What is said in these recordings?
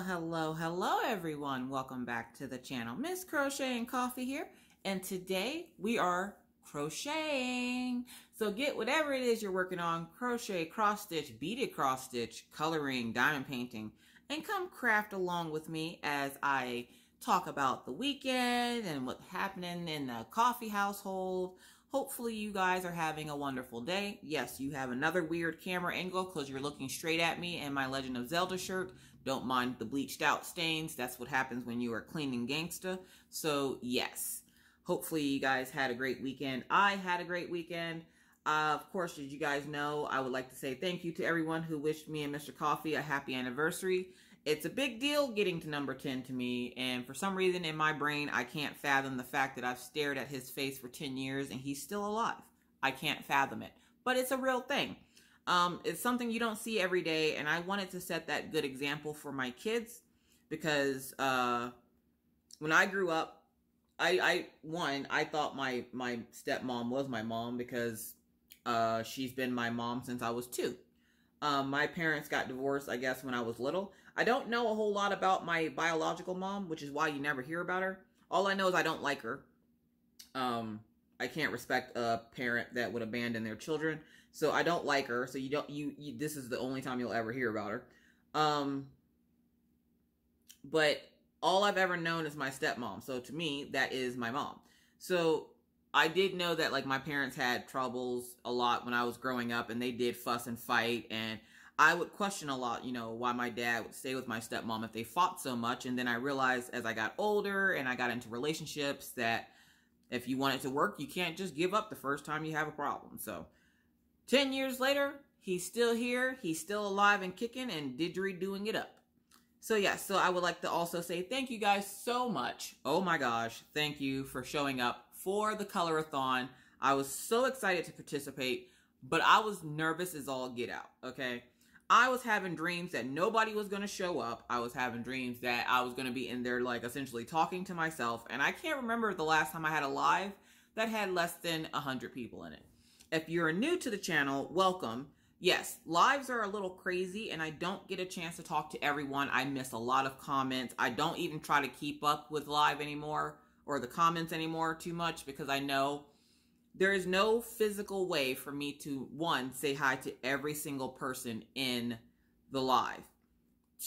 Hello everyone. Welcome back to the channel. Miss Crochet and Coffee here. And today we are crocheting. So get whatever it is you're working on, crochet, cross stitch, beaded cross stitch, coloring, diamond painting, and come craft along with me as I talk about the weekend and what's happening in the coffee household. Hopefully you guys are having a wonderful day. Yes, you have another weird camera angle because you're looking straight at me in my Legend of Zelda shirt. Don't mind the bleached out stains. That's what happens when you are cleaning gangsta. So yes, hopefully you guys had a great weekend. I had a great weekend. Of course, as you guys know, I would like to say thank you to everyone who wished me and Mr. Coffee a happy anniversary. It's a big deal getting to number 10 to me, and for some reason in my brain, I can't fathom the fact that I've stared at his face for 10 years and he's still alive. I can't fathom it, but it's a real thing. It's something you don't see every day, and I wanted to set that good example for my kids because when I grew up, I thought my stepmom was my mom because she's been my mom since I was 2. My parents got divorced, I guess, when I was little. I don't know a whole lot about my biological mom, which is why you never hear about her. All I know is I don't like her. I can't respect a parent that would abandon their children. So I don't like her. So this is the only time you'll ever hear about her. But all I've ever known is my stepmom. So to me, that is my mom. So I did know that like my parents had troubles a lot when I was growing up, and they did fuss and fight, and I would question a lot, you know, why my dad would stay with my stepmom if they fought so much. And then I realized as I got older and I got into relationships that if you want it to work, you can't just give up the first time you have a problem. So 10 years later, he's still here, he's still alive and kicking and didgeridooing it up. So yeah, so I would like to also say thank you guys so much. Oh my gosh, thank you for showing up for the Colorathon. I was so excited to participate, but I was nervous as all get out, okay? I was having dreams that nobody was going to show up. I was having dreams that I was going to be in there like essentially talking to myself, and I can't remember the last time I had a live that had less than 100 people in it. If you're new to the channel, welcome. Yes, lives are a little crazy and I don't get a chance to talk to everyone. I miss a lot of comments. I don't even try to keep up with live anymore or the comments anymore too much because I know there is no physical way for me to, 1, say hi to every single person in the live.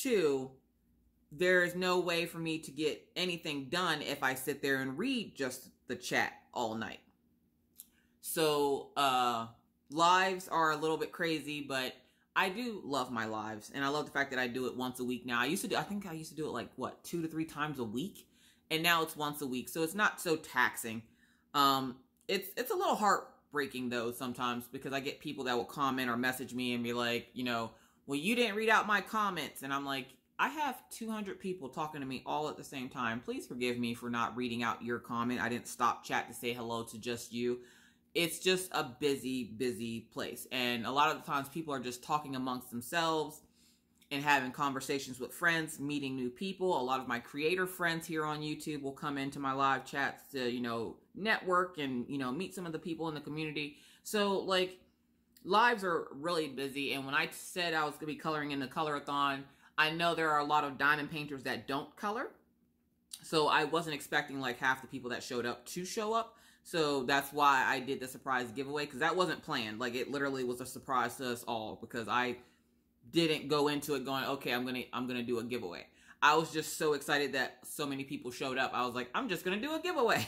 2, there is no way for me to get anything done if I sit there and read just the chat all night. So, lives are a little bit crazy, but I do love my lives, and I love the fact that I do it once a week now. I think I used to do it like, what, 2 to 3 times a week, and now it's once a week, so it's not so taxing. It's a little heartbreaking, though, sometimes, because I get people that will comment or message me and be like, you know, well, you didn't read out my comments, and I'm like, I have 200 people talking to me all at the same time. Please forgive me for not reading out your comment. I didn't stop chat to say hello to just you. It's just a busy, busy place. And a lot of the times people are just talking amongst themselves and having conversations with friends, meeting new people. A lot of my creator friends here on YouTube will come into my live chats to, you know, network and, you know, meet some of the people in the community. So, like, lives are really busy. And when I said I was going to be coloring in the Colorathon, I know there are a lot of diamond painters that don't color. So I wasn't expecting, like, half the people that showed up to show up. So that's why I did the surprise giveaway, because that wasn't planned. Like, it literally was a surprise to us all because I didn't go into it going, okay, I'm gonna do a giveaway. I was just so excited that so many people showed up. I was like, I'm just gonna do a giveaway.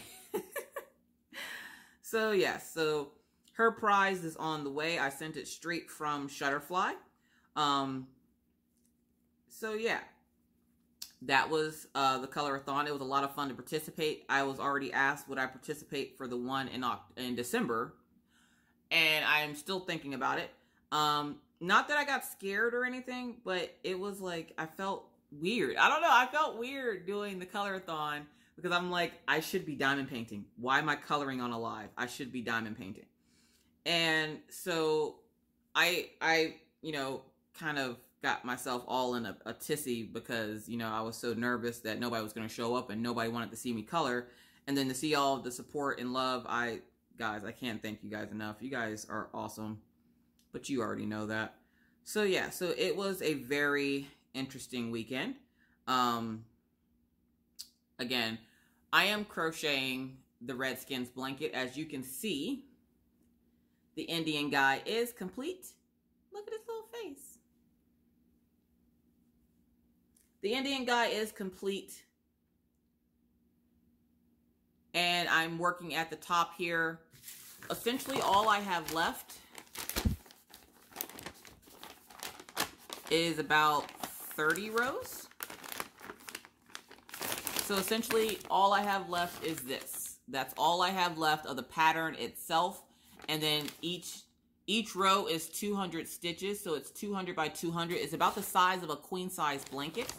So yeah, so her prize is on the way. I sent it straight from Shutterfly. So yeah, that was the Colorathon. It was a lot of fun to participate. I was already asked would I participate for the one in December, and I'm still thinking about it. Not that I got scared or anything, but it was like, I felt weird. I don't know. I felt weird doing the Colorathon because I'm like, I should be diamond painting. Why am I coloring on a live? I should be diamond painting. And so I you know, kind of got myself all in a tizzy because, you know, I was so nervous that nobody was going to show up and nobody wanted to see me color. And then to see all the support and love, guys, I can't thank you guys enough. You guys are awesome. But you already know that. So yeah, so it was a very interesting weekend. Again, I am crocheting the Redskins blanket. As you can see, the Indian guy is complete. Look at his little face. The Indian guy is complete. And I'm working at the top here. Essentially, all I have left is about 30 rows. So essentially, all I have left is this. That's all I have left of the pattern itself. And then each row is 200 stitches. So it's 200 by 200. It's about the size of a queen size blanket.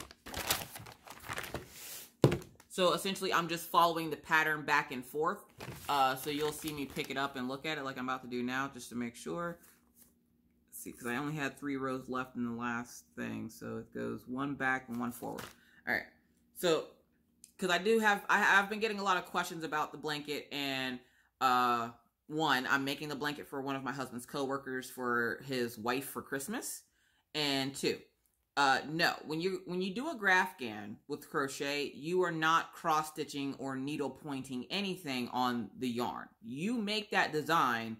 So essentially, I'm just following the pattern back and forth. So you'll see me pick it up and look at it like I'm about to do now, just to make sure. Let's see, because I only had 3 rows left in the last thing. So it goes 1 back and 1 forward. All right. So, because I've been getting a lot of questions about the blanket. And one, I'm making the blanket for one of my husband's coworkers for his wife for Christmas. And 2, no, when you do a Grafghan with crochet, you are not cross stitching or needle pointing anything on the yarn. You make that design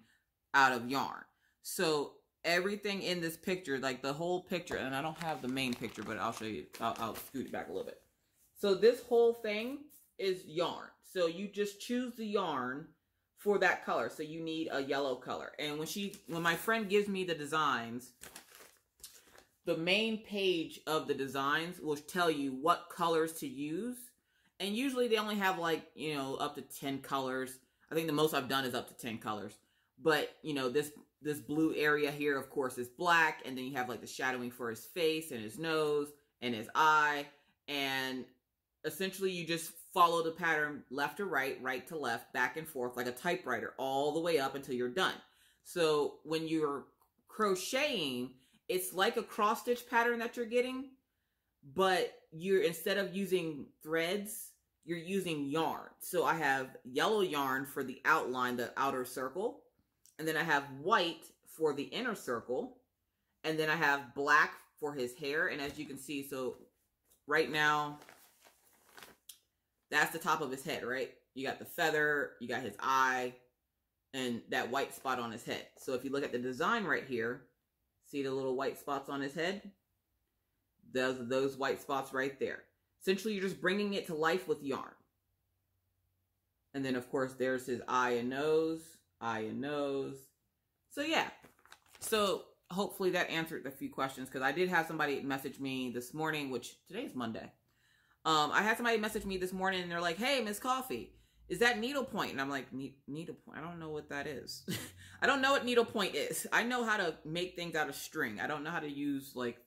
out of yarn. So everything in this picture, like the whole picture, and I don't have the main picture, but I'll show you. I'll scoot it back a little bit. So this whole thing is yarn. So you just choose the yarn for that color. So you need a yellow color. And when my friend gives me the designs, the main page of the designs will tell you what colors to use. And usually they only have like, you know, up to 10 colors. I think the most I've done is up to 10 colors. But, you know, this blue area here, of course, is black. And then you have like the shadowing for his face and his nose and his eye. And essentially you just follow the pattern left to right, right to left, back and forth like a typewriter all the way up until you're done. So when you're crocheting, it's like a cross stitch pattern that you're getting, but instead of using threads, you're using yarn. So I have yellow yarn for the outline, the outer circle, and then I have white for the inner circle, and then I have black for his hair. And as you can see, so right now, that's the top of his head, right? You got the feather, you got his eye, and that white spot on his head. So if you look at the design right here, see the little white spots on his head? Those white spots right there. Essentially, you're just bringing it to life with yarn. And then, of course, there's his eye and nose, eye and nose. So, yeah. So, hopefully that answered a few questions, because I did have somebody message me this morning, which today's Monday. I had somebody message me this morning, and they're like, hey, Miss Coffee, is that needlepoint? And I'm like, needlepoint? I don't know what that is. I don't know what needlepoint is. I know how to make things out of string. I don't know how to use, like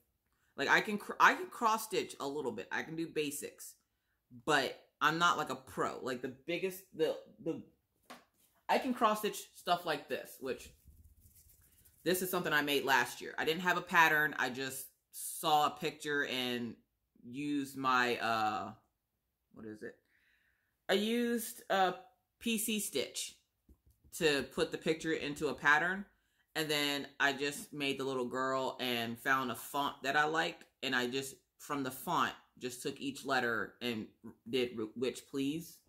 I can cross stitch a little bit. I can do basics, but I'm not like a pro. Like I can cross stitch stuff like this, which this is something I made last year. I didn't have a pattern. I just saw a picture and used my, what is it? I used a PC Stitch to put the picture into a pattern. And then I just made the little girl and found a font that I liked. And I just, from the font, just took each letter and did which please.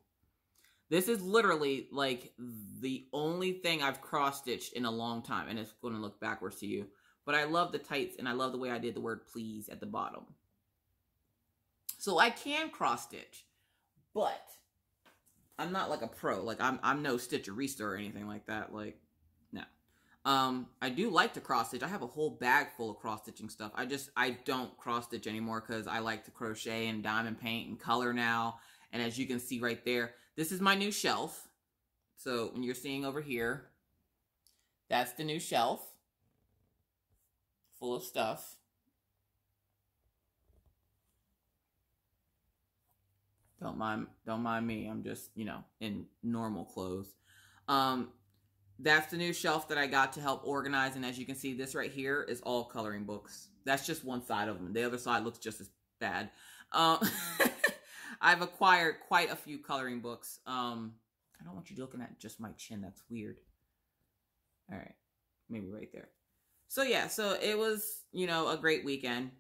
This is literally like the only thing I've cross-stitched in a long time. And it's going to look backwards to you. But I love the tights and I love the way I did the word please at the bottom. So I can cross-stitch. But I'm not like a pro. Like I'm no stitcherista or anything like that. Like, no. I do like to cross stitch. I have a whole bag full of cross stitching stuff. I don't cross stitch anymore because I like to crochet and diamond paint and color now. And as you can see right there, this is my new shelf. So when you're seeing over here, that's the new shelf full of stuff. Don't mind me. I'm just, you know, in normal clothes. That's the new shelf that I got to help organize. And as you can see, this right here is all coloring books. That's just one side of them. The other side looks just as bad. I've acquired quite a few coloring books. I don't want you looking at just my chin. That's weird. All right. Maybe right there. So yeah, so it was, you know, a great weekend.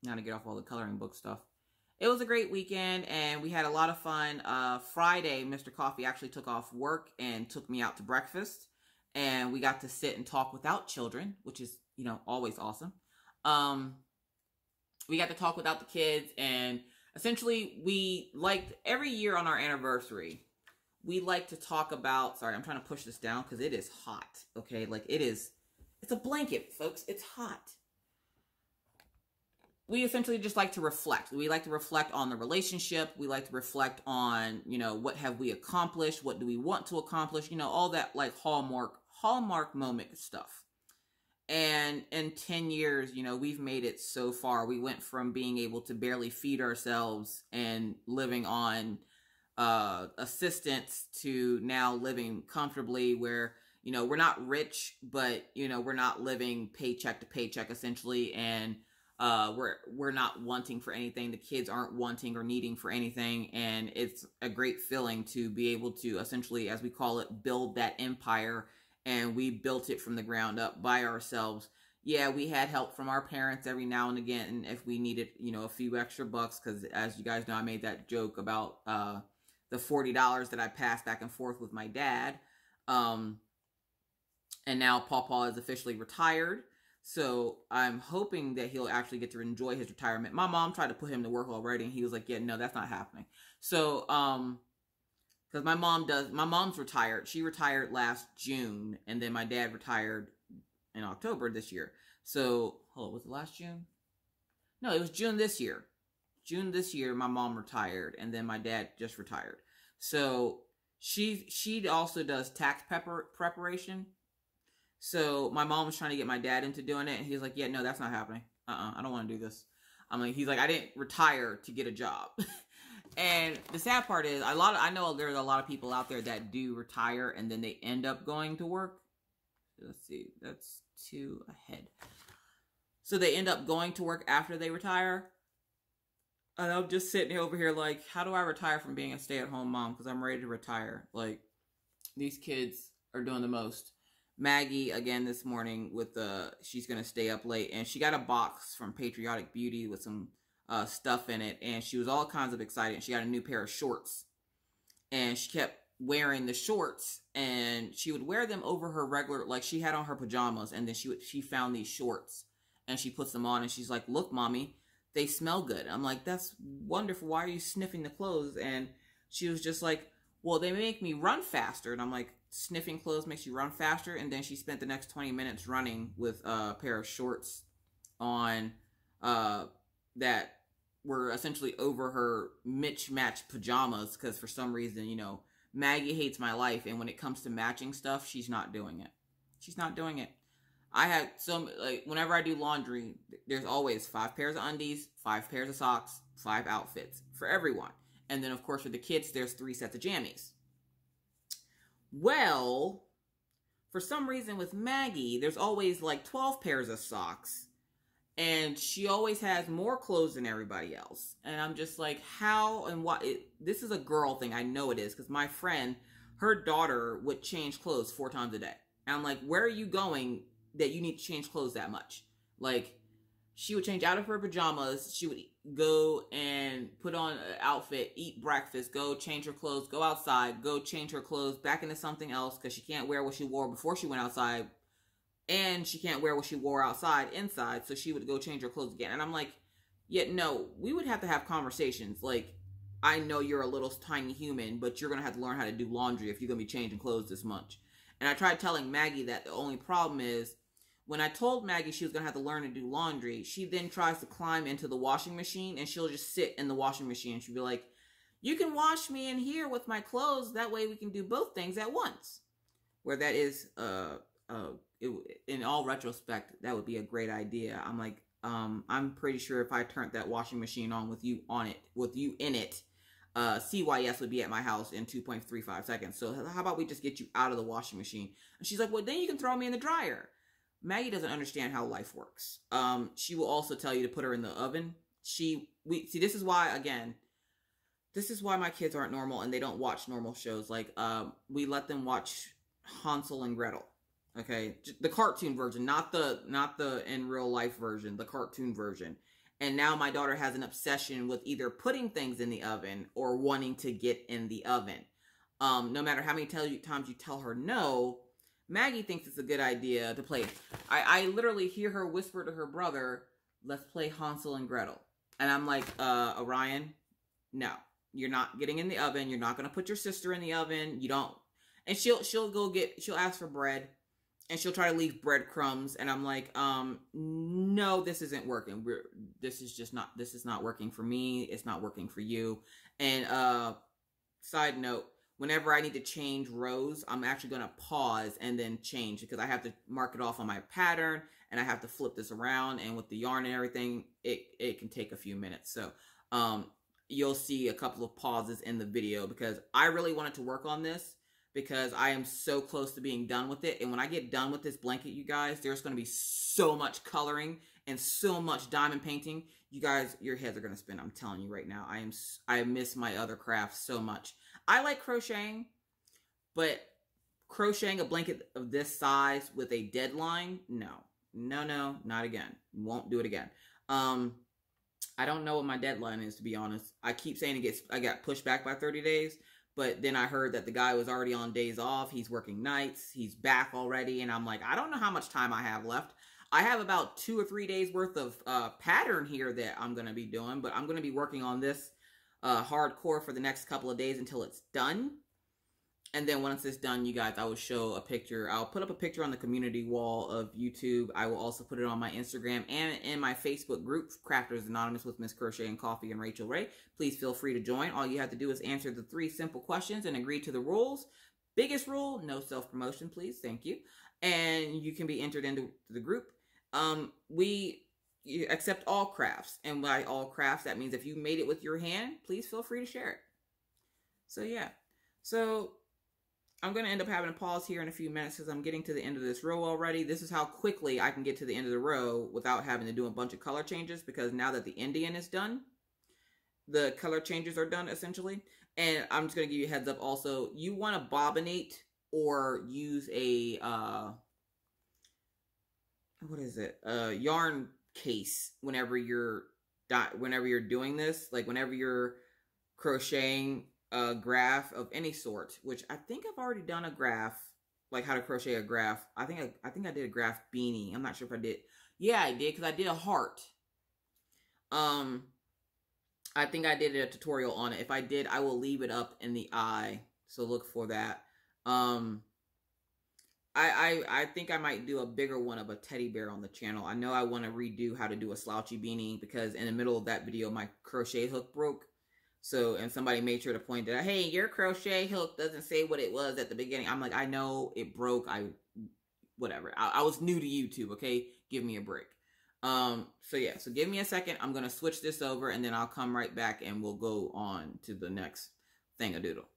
Now to get off all the coloring book stuff. it was a great weekend, and we had a lot of fun. Friday, Mr. Coffee actually took off work and took me out to breakfast, and we got to sit and talk without children, which is, you know, always awesome. We got to talk without the kids, and essentially we liked every year on our anniversary, we like to talk about, sorry, I'm trying to push this down because it is hot. Okay. Like it's a blanket, folks. It's hot. We essentially just like to reflect. We like to reflect on the relationship. We like to reflect on, you know, what have we accomplished? What do we want to accomplish? You know, all that like Hallmark moment stuff. And in 10 years, you know, we've made it so far. We went from being able to barely feed ourselves and living on assistance to now living comfortably where, you know, we're not rich, but, you know, we're not living paycheck to paycheck essentially. And we're not wanting for anything. The kids aren't wanting or needing for anything. And it's a great feeling to be able to essentially, as we call it, build that empire. And we built it from the ground up by ourselves. Yeah, we had help from our parents every now and again if we needed, you know, a few extra bucks. Because as you guys know, I made that joke about the $40 that I passed back and forth with my dad. And now Pawpaw is officially retired. So I'm hoping that he'll actually get to enjoy his retirement. My mom tried to put him to work already, and he was like, yeah, no, that's not happening. So, because my mom's retired. She retired last June, and then my dad retired in October this year. So, was it last June? No, it was June this year. June this year, my mom retired, and then my dad just retired. So, she also does tax preparation. So, my mom was trying to get my dad into doing it, and he was like, yeah, no, that's not happening. I don't want to do this. He's like, I didn't retire to get a job. And the sad part is, I know there's a lot of people out there that do retire and then they end up going to work. Let's see, that's 2 ahead. So they end up going to work after they retire. And I'm just sitting over here like, how do I retire from being a stay-at-home mom? Because I'm ready to retire. Like, these kids are doing the most. Maggie, again, this morning she's going to stay up late. And she got a box from Patriotic Beauty with some stuff in it, and she was all kinds of excited. She got a new pair of shorts, and she kept wearing the shorts, and she would wear them over her regular, like she had on her pajamas, and then she found these shorts, and she puts them on, and she's like, look, mommy, they smell good. I'm like, that's wonderful. Why are you sniffing the clothes? And she was just like, well, they make me run faster. And I'm like, sniffing clothes makes you run faster? And then she spent the next 20 minutes running with a pair of shorts on that were essentially over her mismatched pajamas, because for some reason, you know, Maggie hates my life, and when it comes to matching stuff, she's not doing it. She's not doing it. I had whenever I do laundry, there's always 5 pairs of undies, 5 pairs of socks, 5 outfits for everyone. And then, of course, for the kids, there's 3 sets of jammies. Well, for some reason with Maggie, there's always like 12 pairs of socks. And she always has more clothes than everybody else. And I'm just like, how and what? This is a girl thing. I know it is. Because my friend, her daughter would change clothes 4 times a day. And I'm like, where are you going that you need to change clothes that much? Like, she would change out of her pajamas. She would go and put on an outfit, eat breakfast, go change her clothes, go outside, go change her clothes back into something else. Because she can't wear what she wore before she went outside. And she can't wear what she wore outside inside, so she would go change her clothes again. And I'm like, yeah, no, we would have to have conversations. Like, I know you're a little tiny human, but you're going to have to learn how to do laundry if you're going to be changing clothes this much. And I tried telling Maggie that the only problem is, when I told Maggie she was going to have to learn to do laundry, she then tries to climb into the washing machine, and she'll just sit in the washing machine. She'll be like, you can wash me in here with my clothes. That way we can do both things at once. Where that is, in all retrospect, that would be a great idea. I'm like, I'm pretty sure if I turned that washing machine on with you in it, CYS would be at my house in 2.35 seconds. So how about we just get you out of the washing machine? And she's like, well, then you can throw me in the dryer. Maggie doesn't understand how life works. She will also tell you to put her in the oven. This is why, again, this is why my kids aren't normal and they don't watch normal shows. Like, we let them watch Hansel and Gretel. Okay, the cartoon version, not the in real life version, the cartoon version. And now my daughter has an obsession with either putting things in the oven or wanting to get in the oven. No matter how many times you tell her no, Maggie thinks it's a good idea to play. I literally hear her whisper to her brother, let's play Hansel and Gretel. And I'm like, Orion, no, you're not getting in the oven. You're not going to put your sister in the oven. You don't. And she'll ask for bread and she'll try to leave breadcrumbs. And I'm like, no, this isn't working. This is not working for me. It's not working for you. And, side note, whenever I need to change rows, I'm actually going to pause and then change because I have to mark it off on my pattern and I have to flip this around. And with the yarn and everything, it can take a few minutes. So, you'll see a couple of pauses in the video because I really wanted to work on this because I am so close to being done with it. And when I get done with this blanket, you guys, there's going to be so much coloring and so much diamond painting. You guys, your heads are going to spin. I'm telling you right now, I miss my other crafts so much. I like crocheting, but crocheting a blanket of this size with a deadline, no, not again. Won't do it again. I don't know what my deadline is, to be honest. I keep saying I got pushed back by 30 days, but then I heard that the guy was already on days off. He's working nights. He's back already, and I'm like, I don't know how much time I have left. I have about 2 or 3 days worth of pattern here that I'm going to be doing, but I'm going to be working on this hardcore for the next couple of days until it's done. And then once it's done, you guys, I will show a picture. I'll put up a picture on the community wall of YouTube. I will also put it on my Instagram and in my Facebook group, Crafters Anonymous with Miss Crochet and Coffee and Rachel Ray. Please feel free to join. All you have to do is answer the 3 simple questions and agree to the rules. Biggest rule, no self-promotion, please. Thank you. And you can be entered into the group. You accept all crafts. And by all crafts, that means if you made it with your hand, please feel free to share it. So, yeah. So, I'm going to end up having a pause here in a few minutes because I'm getting to the end of this row already. This is how quickly I can get to the end of the row without having to do a bunch of color changes because now that the Indian is done, the color changes are done essentially. And I'm just going to give you a heads up also. You want to bobbinate or use a, yarn case whenever you're doing this. Like whenever you're crocheting a graph of any sort, which I think I've already done a graph, like how to crochet a graph. I think I did a graph beanie. I'm not sure if I did. Yeah, I did, because I did a heart. I think I did a tutorial on it. If I did, I will leave it up in the eye, so look for that. I think I might do a bigger one of a teddy bear on the channel. I know I want to redo how to do a slouchy beanie because in the middle of that video, my crochet hook broke. So, and somebody made sure to point that out. Hey, your crochet hook doesn't say what it was at the beginning. I'm like, I know it broke. Whatever. I was new to YouTube, okay? Give me a break. So yeah, so give me a second. I'm going to switch this over and then I'll come right back and we'll go on to the next thing-a-doodle.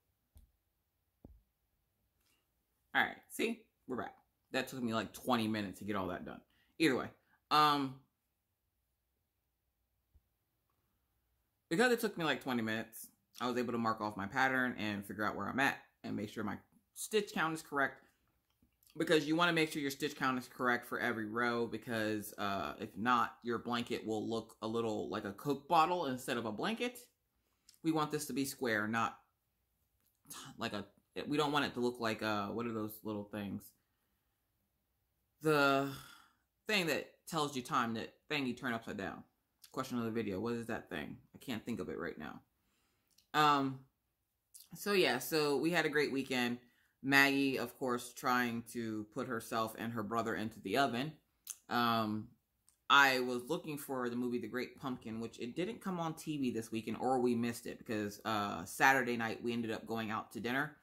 All right, see? We're back. That took me like 20 minutes to get all that done. Either way, because it took me like 20 minutes, I was able to mark off my pattern and figure out where I'm at and make sure my stitch count is correct. Because you want to make sure your stitch count is correct for every row, because if not, your blanket will look a little like a Coke bottle instead of a blanket. We want this to be square, not like a, we don't want it to look like what are those little things? The thing that tells you time, that thing you turn upside down. Question of the video, what is that thing? I can't think of it right now. So yeah, so we had a great weekend. Maggie, of course, trying to put herself and her brother into the oven. I was looking for the movie The Great Pumpkin, which it didn't come on TV this weekend, or we missed it, because Saturday night we ended up going out to dinner.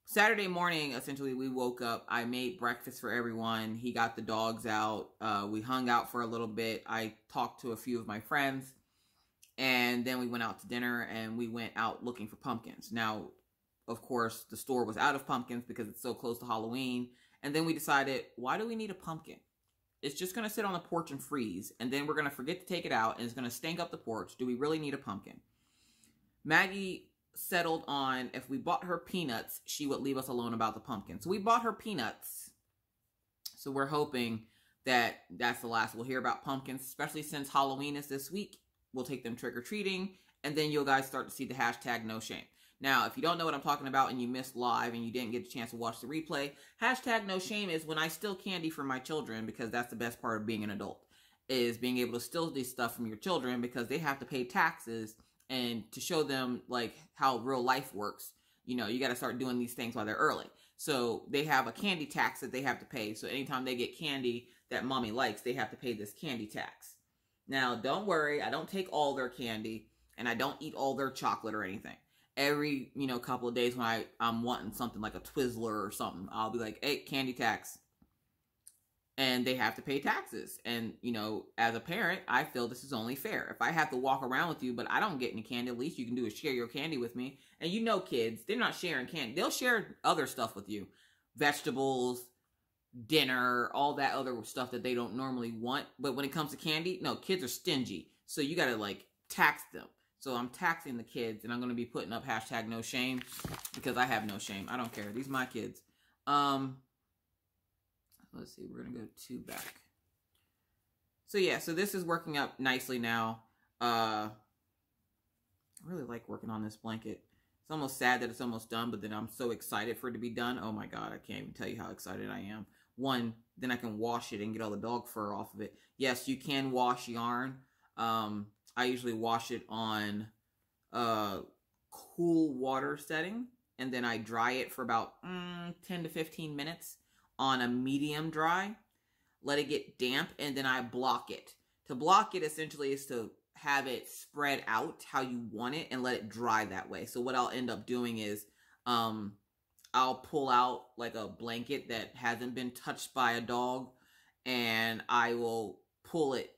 Saturday morning, essentially, we woke up. I made breakfast for everyone. He got the dogs out. We hung out for a little bit. I talked to a few of my friends. And then we went out to dinner, and we went out looking for pumpkins. Now, of course, the store was out of pumpkins because it's so close to Halloween. And then we decided, why do we need a pumpkin? It's just going to sit on the porch and freeze. And then we're going to forget to take it out, and it's going to stink up the porch. Do we really need a pumpkin? Maggie settled on, if we bought her peanuts, she would leave us alone about the pumpkin. So we bought her peanuts. So we're hoping that's the last we'll hear about pumpkins, especially since Halloween is this week. We'll take them trick-or-treating, and then you'll guys start to see the hashtag no shame. Now, if you don't know what I'm talking about and you missed live and you didn't get a chance to watch the replay, hashtag no shame is when I steal candy from my children, because that's the best part of being an adult, is being able to steal this stuff from your children because they have to pay taxes, and to show them like how real life works, you know, you got to start doing these things while they're early. So they have a candy tax that they have to pay. So anytime they get candy that mommy likes, they have to pay this candy tax. Now, don't worry, I don't take all their candy, and I don't eat all their chocolate or anything. Every, you know, couple of days when I'm wanting something like a Twizzler or something, I'll be like, hey, candy tax. And they have to pay taxes. And, you know, as a parent, I feel this is only fair. If I have to walk around with you, but I don't get any candy, at least you can do is share your candy with me. And you know kids, they're not sharing candy. They'll share other stuff with you. Vegetables, dinner, all that other stuff that they don't normally want. But when it comes to candy, no, kids are stingy. So you got to, like, tax them. So I'm taxing the kids, and I'm going to be putting up hashtag no shame because I have no shame. I don't care. These are my kids. Let's see. We're going to go 2 back. So yeah, so this is working up nicely now. I really like working on this blanket. It's almost sad that it's almost done, but then I'm so excited for it to be done. Oh my God, I can't even tell you how excited I am. One, then I can wash it and get all the dog fur off of it. Yes, you can wash yarn. I usually wash it on cool water setting, and then I dry it for about 10 to 15 minutes on a medium dry. Let it get damp, and then I block it. To block it essentially is to have it spread out how you want it and let it dry that way. So what I'll end up doing is I'll pull out like a blanket that hasn't been touched by a dog, and I will pull it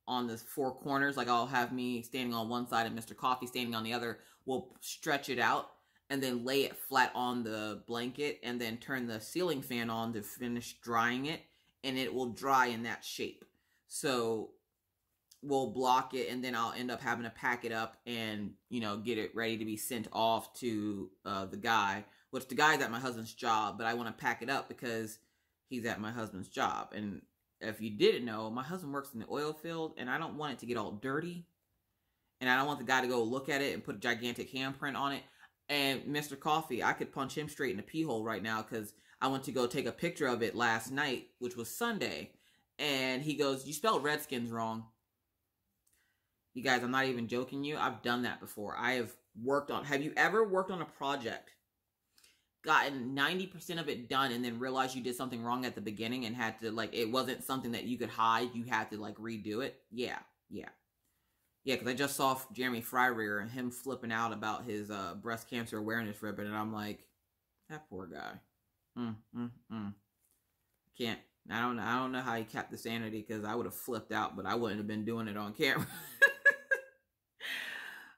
on the 4 corners. Like I'll have me standing on one side and Mr. Coffee standing on the other. We'll stretch it out and then lay it flat on the blanket, and then turn the ceiling fan on to finish drying it, and it will dry in that shape. So we'll block it, and then I'll end up having to pack it up and, you know, get it ready to be sent off to the guy, which the guy's at my husband's job, but I want to pack it up because he's at my husband's job. And if you didn't know, my husband works in the oil field, and I don't want it to get all dirty, and I don't want the guy to go look at it and put a gigantic handprint on it. And Mr. Coffee, I could punch him straight in the pee hole right now because I went to go take a picture of it last night, which was Sunday. And he goes, you spelled Redskins wrong. You guys, I'm not even joking you. I've done that before. I have worked on, have you ever worked on a project, gotten 90% of it done, and then realized you did something wrong at the beginning and had to, like, it wasn't something that you could hide. You had to, like, redo it? Yeah. Yeah, because I just saw Jeremy Fryrear and him flipping out about his breast cancer awareness ribbon, and I'm like, that poor guy. Can't. I don't know how he kept the sanity, because I would have flipped out, but I wouldn't have been doing it on camera.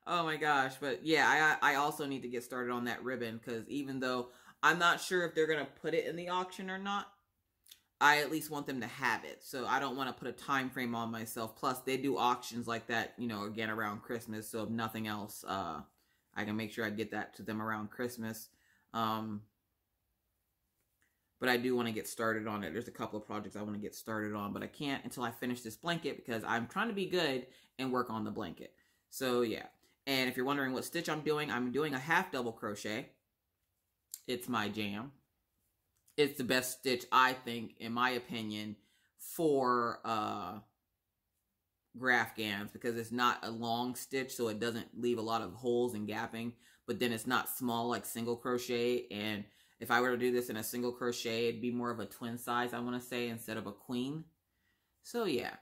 Oh my gosh. But yeah, I also need to get started on that ribbon, because even though I'm not sure if they're going to put it in the auction or not, I at least want them to have it. So I don't want to put a time frame on myself. Plus, they do auctions like that, you know, again around Christmas. So if nothing else, I can make sure I get that to them around Christmas. But I do want to get started on it. There's a couple of projects I want to get started on, but I can't until I finish this blanket, because I'm trying to be good and work on the blanket. So yeah. And if you're wondering what stitch I'm doing a half double crochet. It's my jam. It's the best stitch, I think, in my opinion, for graph gans, because it's not a long stitch, so it doesn't leave a lot of holes and gapping, but then it's not small like single crochet. And if I were to do this in a single crochet, it'd be more of a twin size, I want to say, instead of a queen. So yeah.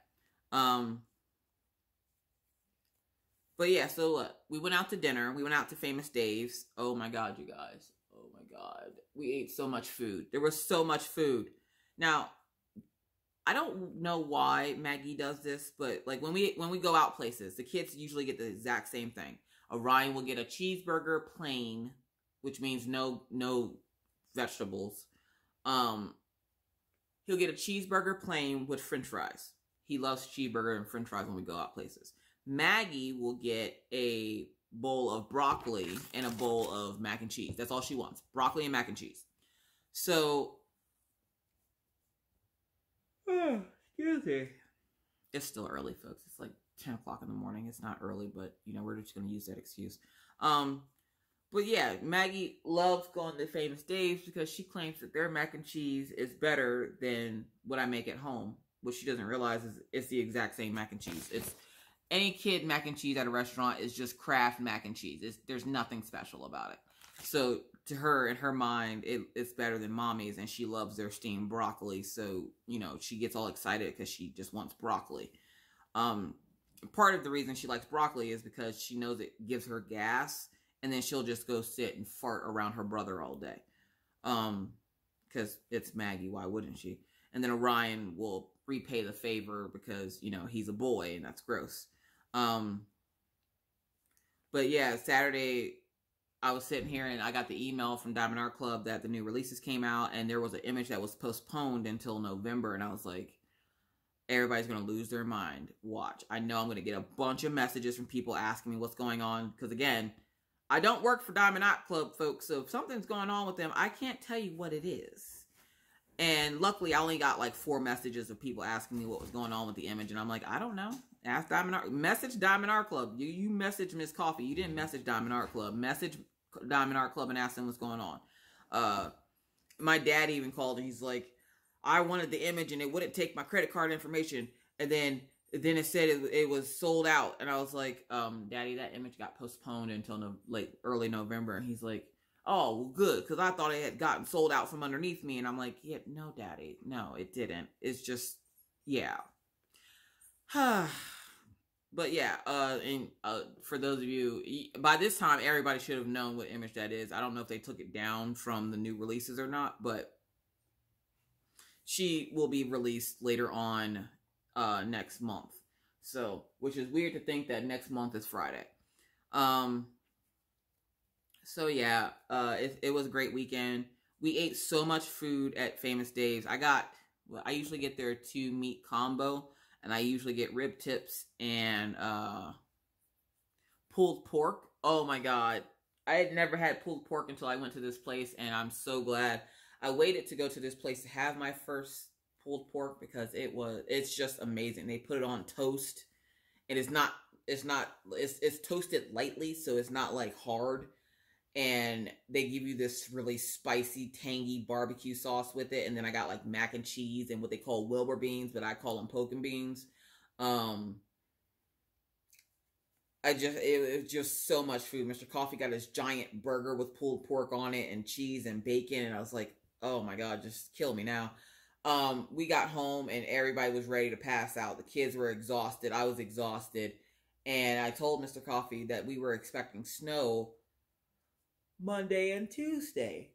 But yeah, so look, we went out to dinner. We went out to Famous Dave's. Oh my God, you guys. Oh my God. We ate so much food. There was so much food. Now, I don't know why Maggie does this, but like when we go out places, the kids usually get the exact same thing. Orion will get a cheeseburger plain, which means no vegetables. He'll get a cheeseburger plain with French fries. He loves cheeseburger and French fries when we go out places. Maggie will get a bowl of broccoli and a bowl of mac and cheese. That's all she wants. Broccoli and mac and cheese. So, Excuse me. It's still early, folks. It's like 10 o'clock in the morning. It's not early, but, you know, we're just going to use that excuse. But yeah, Maggie loves going to Famous Dave's because she claims that their mac and cheese is better than what I make at home. What she doesn't realize is it's the exact same mac and cheese. It's any kid mac and cheese at a restaurant is just Kraft mac and cheese. There's nothing special about it. So to her, in her mind, it's better than Mommy's, and she loves their steamed broccoli. So, you know, she gets all excited because she just wants broccoli. Part of the reason she likes broccoli is because she knows it gives her gas, and then she'll just go sit and fart around her brother all day. Because it's Maggie, why wouldn't she? And then Orion will repay the favor because, you know, he's a boy, and that's gross. But yeah, Saturday, I was sitting here, and I got the email from Diamond Art Club that the new releases came out, and there was an image that was postponed until November, and I was like, everybody's going to lose their mind. Watch. I know I'm going to get a bunch of messages from people asking me what's going on, because again, I don't work for Diamond Art Club, folks, so if something's going on with them, I can't tell you what it is. And luckily, I only got like 4 messages of people asking me what was going on with the image, and I'm like, I don't know. Ask Diamond Art. Message Diamond Art Club. You message Miss Coffee. You didn't message Diamond Art Club. Message Diamond Art Club and ask them what's going on. My dad even called, and he's like, I wanted the image, and it wouldn't take my credit card information, and then it said it was sold out, and I was like, Daddy, that image got postponed until early November, and he's like, oh, well, good, because I thought it had gotten sold out from underneath me, and I'm like, yeah, no, Daddy, no, it didn't. It's just, yeah. But yeah, and for those of you, by this time, everybody should have known what image that is. I don't know if they took it down from the new releases or not, but she will be released later on next month. So, which is weird to think that next month is Friday. So yeah, it was a great weekend. We ate so much food at Famous Dave's. I usually get their 2 meat combo, and I usually get rib tips and pulled pork. Oh my God. I had never had pulled pork until I went to this place, and I'm so glad. I waited to go to this place to have my first pulled pork because it's just amazing. They put it on toast, and it's toasted lightly, so it's not like hard. And they give you this really spicy, tangy barbecue sauce with it. And then I got like mac and cheese and what they call Wilbur beans, but I call them poking beans. It was just so much food. Mr. Coffee got his giant burger with pulled pork on it and cheese and bacon. And I was like, oh my God, just kill me now. We got home and everybody was ready to pass out. The kids were exhausted. I was exhausted. And I told Mr. Coffee that we were expecting snow Monday and Tuesday.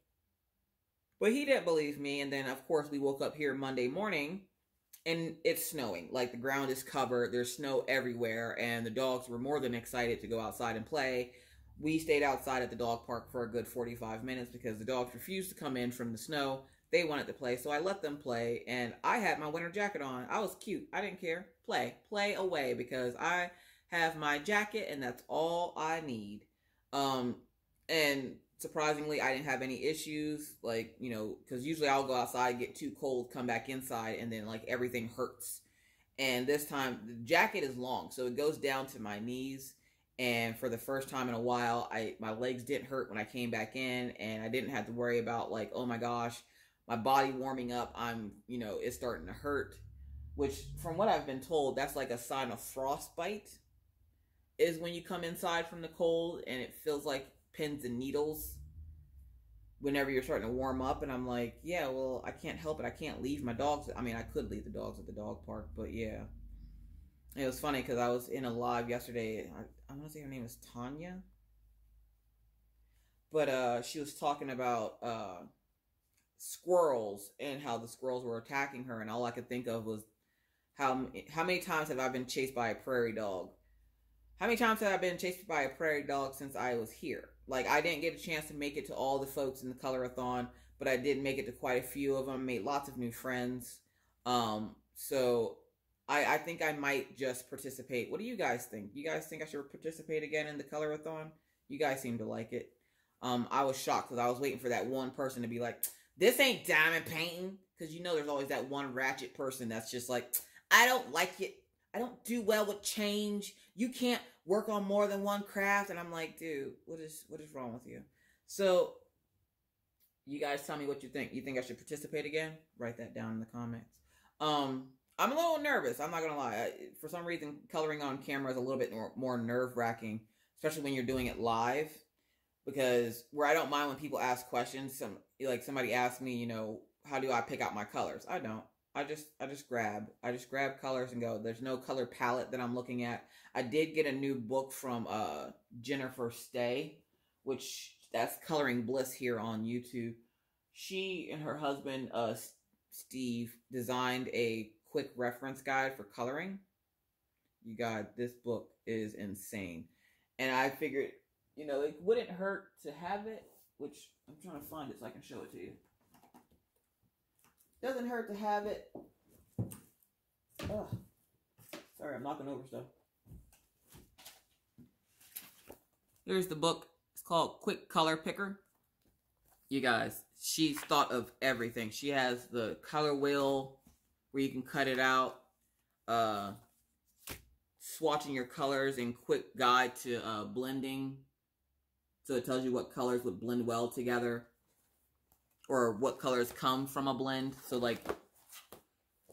But he didn't believe me. And then, of course, we woke up here Monday morning and it's snowing. Like, the ground is covered. There's snow everywhere. And the dogs were more than excited to go outside and play. We stayed outside at the dog park for a good 45 minutes because the dogs refused to come in from the snow. They wanted to play, so I let them play. And I had my winter jacket on. I was cute. I didn't care. Play away, because I have my jacket and that's all I need. And surprisingly, I didn't have any issues, like, you know, because usually I'll go outside, get too cold, come back inside, and then, like, everything hurts. And this time, the jacket is long, so it goes down to my knees. And for the first time in a while, my legs didn't hurt when I came back in, and I didn't have to worry about, like, oh my gosh, my body warming up, it's starting to hurt. Which, from what I've been told, that's like a sign of frostbite, is when you come inside from the cold, and it feels like pins and needles whenever you're starting to warm up. And I'm like, yeah, well, I can't help it. I can't leave my dogs. I mean, I could leave the dogs at the dog park, but yeah. It was funny because I was in a live yesterday. I want to say her name is Tanya. But she was talking about squirrels and how the squirrels were attacking her. And all I could think of was how many times have I been chased by a prairie dog? How many times have I been chased by a prairie dog since I was here? Like, I didn't get a chance to make it to all the folks in the Colorathon, but I did make it to quite a few of them, made lots of new friends. So I think I might just participate. What do you guys think? You guys think I should participate again in the Colorathon? You guys seem to like it. I was shocked because I was waiting for that one person to be like, this ain't diamond painting. Because you know there's always that one ratchet person that's just like, I don't like it. I don't do well with change. You can't work on more than one craft. And I'm like, dude, what is wrong with you? So you guys tell me what you think. You think I should participate again? Write that down in the comments. I'm a little nervous. I'm not going to lie. For some reason, coloring on camera is a little bit more nerve-wracking, especially when you're doing it live. Because where I don't mind when people ask questions, somebody asked me, you know, how do I pick out my colors? I don't. I just grab colors and go. There's no color palette that I'm looking at. I did get a new book from Jennifer Stay, which that's Coloring Bliss here on YouTube. She and her husband Steve designed a quick reference guide for coloring. You guys, this book is insane. And I figured, you know, it wouldn't hurt to have it, which I'm trying to find it so I can show it to you. Doesn't hurt to have it. Ugh. Sorry, I'm knocking over stuff. Here's the book. It's called Quick Color Picker. You guys, she's thought of everything. She has the color wheel where you can cut it out. Swatching your colors and quick guide to blending. So it tells you what colors would blend well together. Or what colors come from a blend. So like,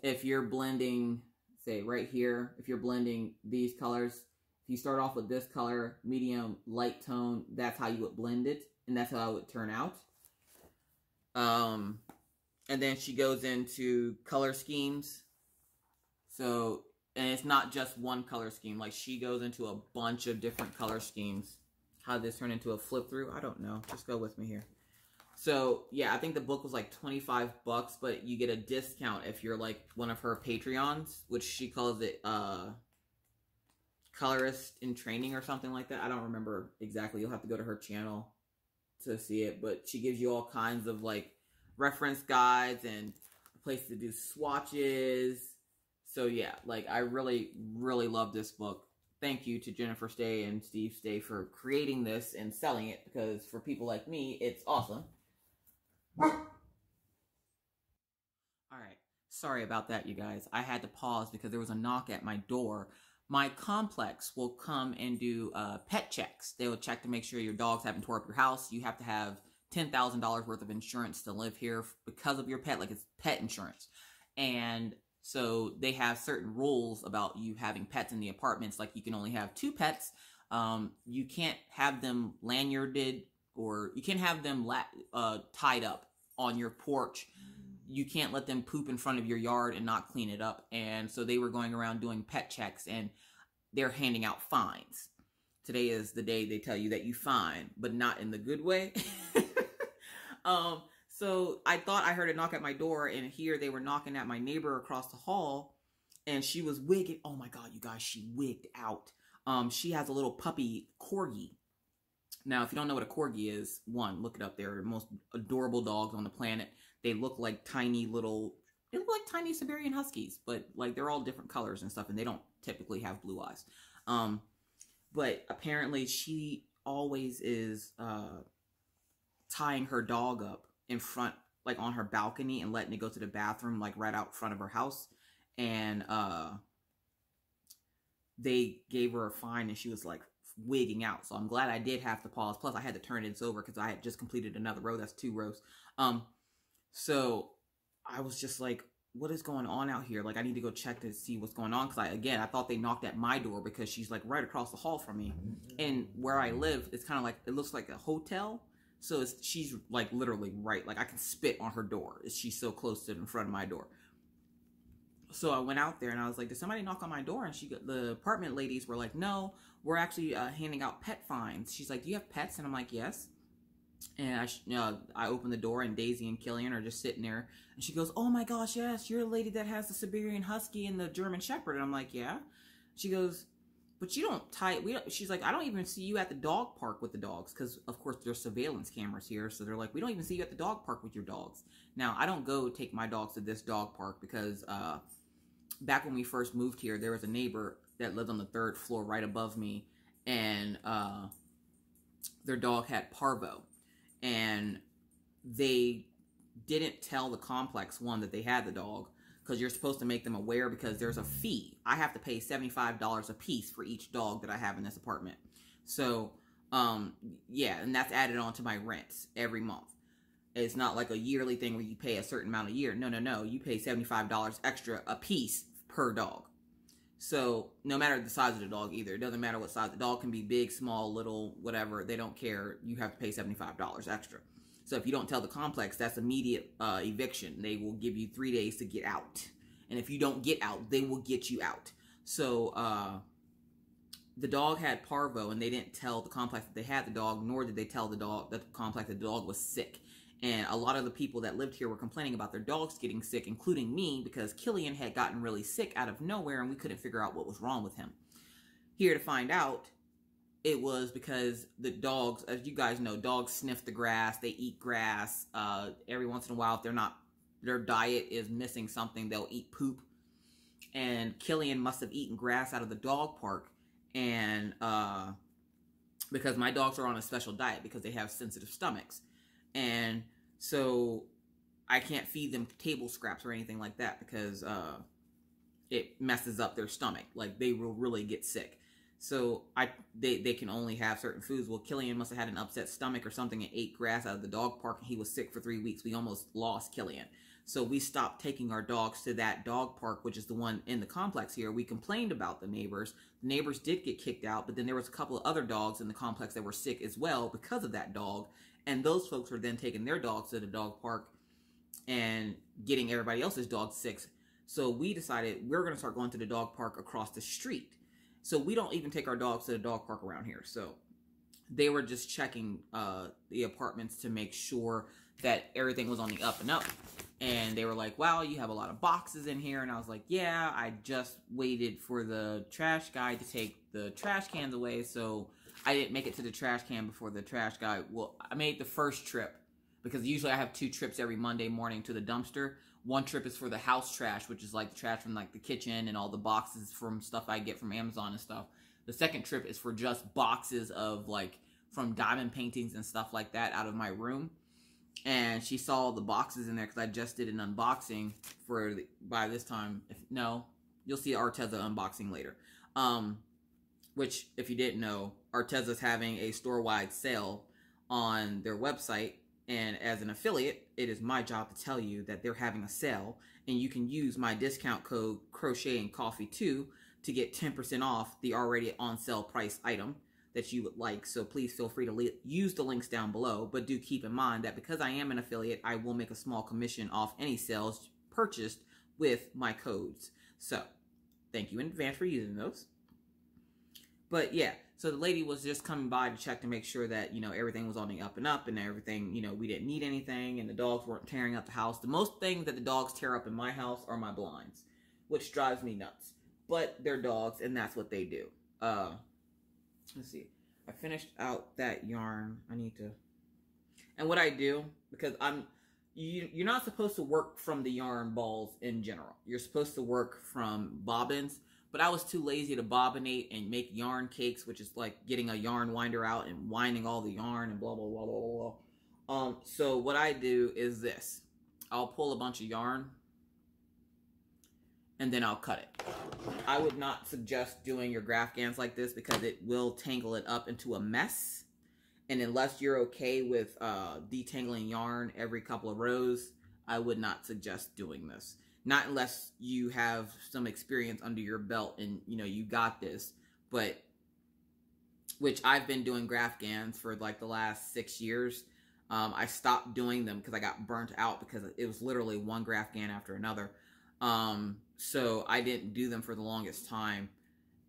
if you're blending, say right here, if you're blending these colors, if you start off with this color, medium, light tone, that's how you would blend it. And that's how it would turn out. And then she goes into color schemes. So, and it's not just one color scheme. Like, she goes into a bunch of different color schemes. How did this turn into a flip through? I don't know. Just go with me here. So, yeah, I think the book was like $25, but you get a discount if you're like one of her Patreons, which she calls it Colorist in Training or something like that. I don't remember exactly. You'll have to go to her channel to see it, but she gives you all kinds of like reference guides and a place to do swatches. So, yeah, like I really, really love this book. Thank you to Jennifer Stay and Steve Stay for creating this and selling it, because for people like me, it's awesome. Alright, sorry about that, you guys. I had to pause because there was a knock at my door. My complex will come and do pet checks. They will check to make sure your dogs haven't tore up your house. You have to have $10,000 worth of insurance to live here because of your pet, like it's pet insurance. And so they have certain rules about you having pets in the apartments, like you can only have 2 pets. You can't have them lanyarded, or you can't have them tied up on your porch. You can't let them poop in front of your yard and not clean it up. And so they were going around doing pet checks, and they're handing out fines. Today is the day they tell you that you fine, but not in the good way. So I thought I heard a knock at my door, and here they were knocking at my neighbor across the hall, and she was wigging. Oh my God, you guys, she wigged out. She has a little puppy corgi. Now, if you don't know what a corgi is, one, look it up. They're the most adorable dogs on the planet. They look like tiny tiny Siberian Huskies, but like they're all different colors and stuff, and they don't typically have blue eyes. But apparently she always is tying her dog up in front, like on her balcony, and letting it go to the bathroom, like right out front of her house. And they gave her a fine, and she was like wigging out. So I'm glad I did have to pause. Plus I had to turn it over because I had just completed another row. That's 2 rows. So I was just like, what is going on out here? Like, I need to go check to see what's going on. Because I thought they knocked at my door because she's like right across the hall from me. And where I live, it's kind of like, it looks like a hotel. So she's like literally right, like I can spit on her door. She's so close to in front of my door. So I went out there and I was like, did somebody knock on my door? And the apartment ladies were like, no, we're actually handing out pet fines. She's like, do you have pets? And I'm like, yes. And I opened the door, and Daisy and Killian are just sitting there. And she goes, oh my gosh, yes, you're the lady that has the Siberian Husky and the German Shepherd. And I'm like, yeah. She goes, but you don't she's like, I don't even see you at the dog park with the dogs. Because, of course, there's surveillance cameras here. So they're like, we don't even see you at the dog park with your dogs. Now, I don't go take my dogs to this dog park because back when we first moved here, there was a neighbor that lived on the 3rd floor right above me. And their dog had parvo. And they didn't tell the complex, one, that they had the dog. because you're supposed to make them aware, because there's a fee. I have to pay $75 a piece for each dog that I have in this apartment. So, yeah, and that's added on to my rents every month. It's not like a yearly thing where you pay a certain amount a year. No. You pay $75 extra a piece per dog. So, no matter the size of the dog either. It doesn't matter what size. The dog can be big, small, little, whatever. They don't care. You have to pay $75 extra. So if you don't tell the complex, that's immediate eviction. They will give you 3 days to get out. And if you don't get out, they will get you out. So the dog had parvo, and they didn't tell the complex that they had the dog, nor did they tell the dog that the complex that the dog was sick. And a lot of the people that lived here were complaining about their dogs getting sick, including me, because Killian had gotten really sick out of nowhere, and we couldn't figure out what was wrong with him. Here to find out, it was because the dogs, as you guys know, dogs sniff the grass. They eat grass. Every once in a while, if they're not, their diet is missing something, they'll eat poop. And Killian must have eaten grass out of the dog park. And because my dogs are on a special diet because they have sensitive stomachs. And so I can't feed them table scraps or anything like that because it messes up their stomach. Like, they will really get sick. So they can only have certain foods. Well, Killian must have had an upset stomach or something and ate grass out of the dog park, and he was sick for 3 weeks. We almost lost Killian. So we stopped taking our dogs to that dog park, which is the one in the complex here. We complained about the neighbors. The neighbors did get kicked out, but then there was a couple of other dogs in the complex that were sick as well because of that dog. And those folks were then taking their dogs to the dog park and getting everybody else's dogs sick. So we decided we're going to start going to the dog park across the street. So we don't even take our dogs to the dog park around here. So they were just checking the apartments to make sure that everything was on the up and up. And they were like, wow, you have a lot of boxes in here. And I was like, yeah, I just waited for the trash guy to take the trash cans away. So I didn't make it to the trash can before the trash guy. Well, I made the first trip because usually I have 2 trips every Monday morning to the dumpster. One trip is for the house trash, which is like the trash from like the kitchen and all the boxes from stuff I get from Amazon and stuff. The second trip is for just boxes of like from diamond paintings and stuff like that out of my room. And she saw the boxes in there because I just did an unboxing for by this time. You'll see Arteza unboxing later. Which, if you didn't know, Arteza's having a store-wide sale on their website. And as an affiliate, it is my job to tell you that they're having a sale. And you can use my discount code Crochet and Coffee 2 to get 10% off the already on sale price item that you would like. So please feel free to use the links down below. But do keep in mind that because I am an affiliate, I will make a small commission off any sales purchased with my codes. So thank you in advance for using those. But yeah, so the lady was just coming by to check to make sure that, everything was on the up and up and everything, we didn't need anything and the dogs weren't tearing up the house. The most things that the dogs tear up in my house are my blinds, which drives me nuts. But they're dogs and that's what they do. Let's see. I finished out that yarn. I need to... And what I do, because you're not supposed to work from the yarn balls in general. You're supposed to work from bobbins. But I was too lazy to bobbinate and make yarn cakes, which is like getting a yarn winder out and winding all the yarn and blah, blah, blah, blah, blah. So what I do is this. I'll pull a bunch of yarn and then I'll cut it. I would not suggest doing your graphgans like this because it will tangle it up into a mess. And unless you're okay with detangling yarn every couple of rows, I would not suggest doing this. Not unless you have some experience under your belt and, you got this. But, which I've been doing graphgans for like the last 6 years. I stopped doing them because I got burnt out because it was literally one graphgan after another. So I didn't do them for the longest time.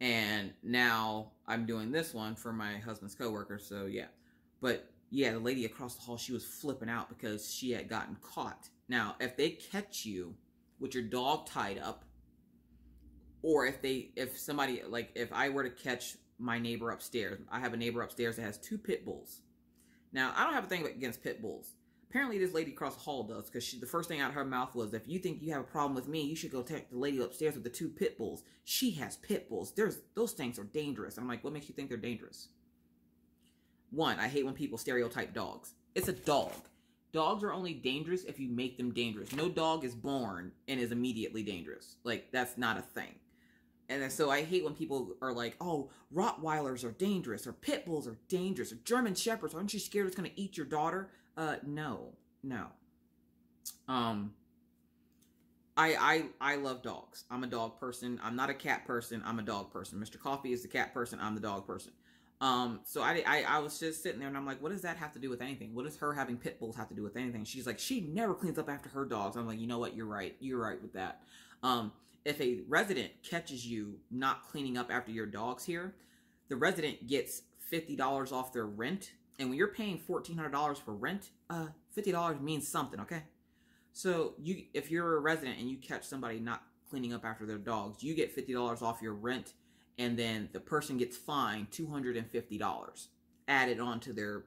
And now I'm doing this one for my husband's coworker. So yeah. But yeah, the lady across the hall, she was flipping out because she had gotten caught. Now, if they catch you with your dog tied up, or if somebody, like if I were to catch my neighbor upstairs, I have a neighbor upstairs that has 2 pit bulls. Now, I don't have a thing against pit bulls. Apparently, this lady across the hall does, because the first thing out of her mouth was, if you think you have a problem with me, you should go take the lady upstairs with the 2 pit bulls. She has pit bulls. Those things are dangerous. And I'm like, what makes you think they're dangerous? 1, I hate when people stereotype dogs. It's a dog. dogs are only dangerous if you make them dangerous. No dog is born and is immediately dangerous. Like, that's not a thing. And so I hate when people are like, oh, Rottweilers are dangerous, or Pit Bulls are dangerous, or German Shepherds. Aren't you scared it's going to eat your daughter? No. I love dogs. I'm a dog person. I'm not a cat person. I'm a dog person. Mr. Coffee is the cat person. I'm the dog person. So I was just sitting there and I'm like, what does that have to do with anything? What does her having pit bulls have to do with anything? She's like, she never cleans up after her dogs. I'm like, you know what? You're right. You're right with that. If a resident catches you not cleaning up after your dogs here, the resident gets $50 off their rent. And when you're paying $1,400 for rent, $50 means something, okay? So if you're a resident and you catch somebody not cleaning up after their dogs, you get $50 off your rent, and then the person gets fined $250 added onto their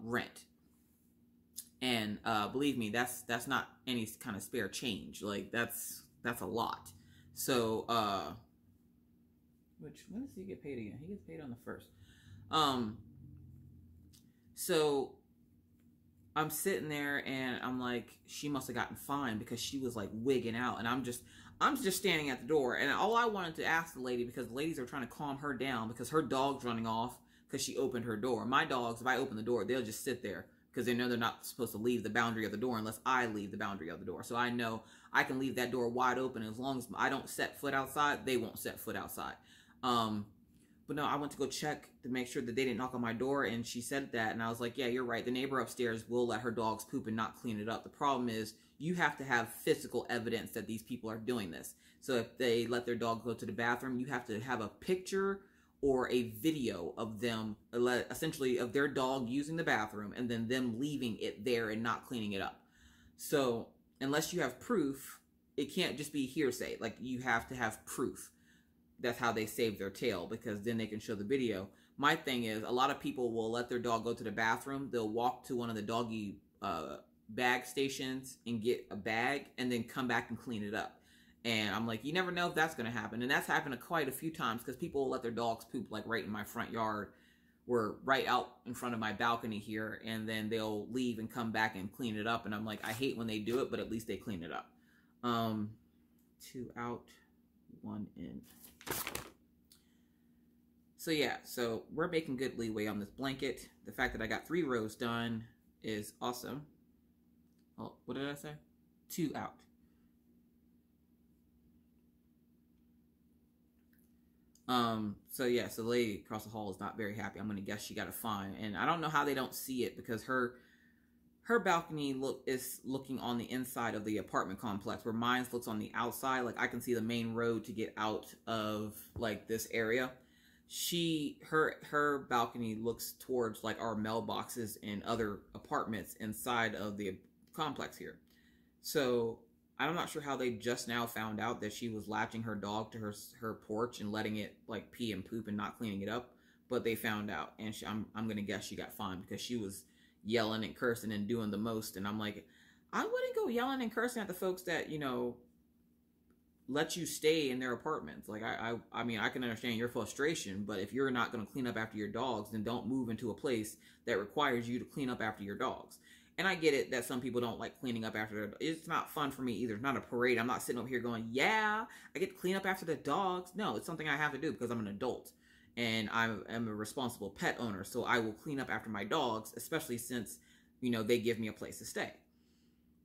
rent. And believe me, that's not any kind of spare change. Like, that's a lot. So when does he get paid again? He gets paid on the 1st. So I'm sitting there and I'm like, she must have gotten fined because she was like wigging out, and I'm just standing at the door, and all I wanted to ask the lady, because the ladies are trying to calm her down because her dog's running off because she opened her door. My dogs, if I open the door, they'll just sit there because they know they're not supposed to leave the boundary of the door unless I leave the boundary of the door. So I know I can leave that door wide open, as long as I don't set foot outside, they won't set foot outside. But no, I went to go check to make sure that they didn't knock on my door, and she said that, and I was like, yeah, you're right. The neighbor upstairs will let her dogs poop and not clean it up. The problem is you have to have physical evidence that these people are doing this. So if they let their dog go to the bathroom, you have to have a picture or a video of them, essentially of their dog using the bathroom, and then them leaving it there and not cleaning it up. So unless you have proof, it can't just be hearsay. Like, you have to have proof. That's how they save their tail, because then they can show the video. My thing is, a lot of people will let their dog go to the bathroom. They'll walk to one of the doggy bag stations and get a bag and then come back and clean it up. And I'm like, you never know if that's going to happen. And that's happened quite a few times, because people will let their dogs poop like right in my front yard, or right out in front of my balcony here, and then they'll leave and come back and clean it up. And I'm like, I hate when they do it, but at least they clean it up. 2 out, 1 in. So yeah, so we're making good leeway on this blanket. The fact that I got 3 rows done is awesome. Oh, what did I say? 2 out. So yeah, so the lady across the hall is not very happy. I'm gonna guess she got a fine, and I don't know how they don't see it, because her balcony is looking on the inside of the apartment complex, where mine looks on the outside. Like, I can see the main road to get out of like this area. Her balcony looks towards like our mailboxes and other apartments inside of the complex here. So I'm not sure how they just now found out that she was latching her dog to her porch and letting it like pee and poop and not cleaning it up, but they found out, and I'm gonna guess she got fined because she was yelling and cursing and doing the most. And I'm like, I wouldn't go yelling and cursing at the folks that, you know, let you stay in their apartments. Like, I mean, I can understand your frustration, but if you're not going to clean up after your dogs, then don't move into a place that requires you to clean up after your dogs. And I get it that some people don't like cleaning up after their dogs. It's not fun for me either. It's not a parade. I'm not sitting over here going, yeah, I get to clean up after the dogs. No, it's something I have to do because I'm an adult. And I am a responsible pet owner, so I will clean up after my dogs, especially since, you know, they give me a place to stay.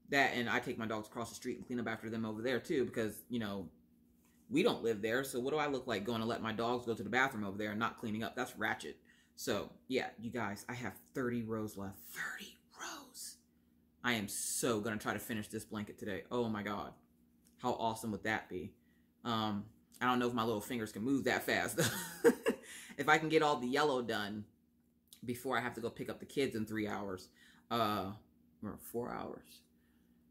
That, and I take my dogs across the street and clean up after them over there too, because, you know, we don't live there, so what do I look like going to let my dogs go to the bathroom over there and not cleaning up? That's ratchet. So, yeah, you guys, I have 30 rows left. 30 rows! I am so going to try to finish this blanket today. Oh my god. How awesome would that be? I don't know if my little fingers can move that fast. If I can get all the yellow done before I have to go pick up the kids in 3 hours, or 4 hours.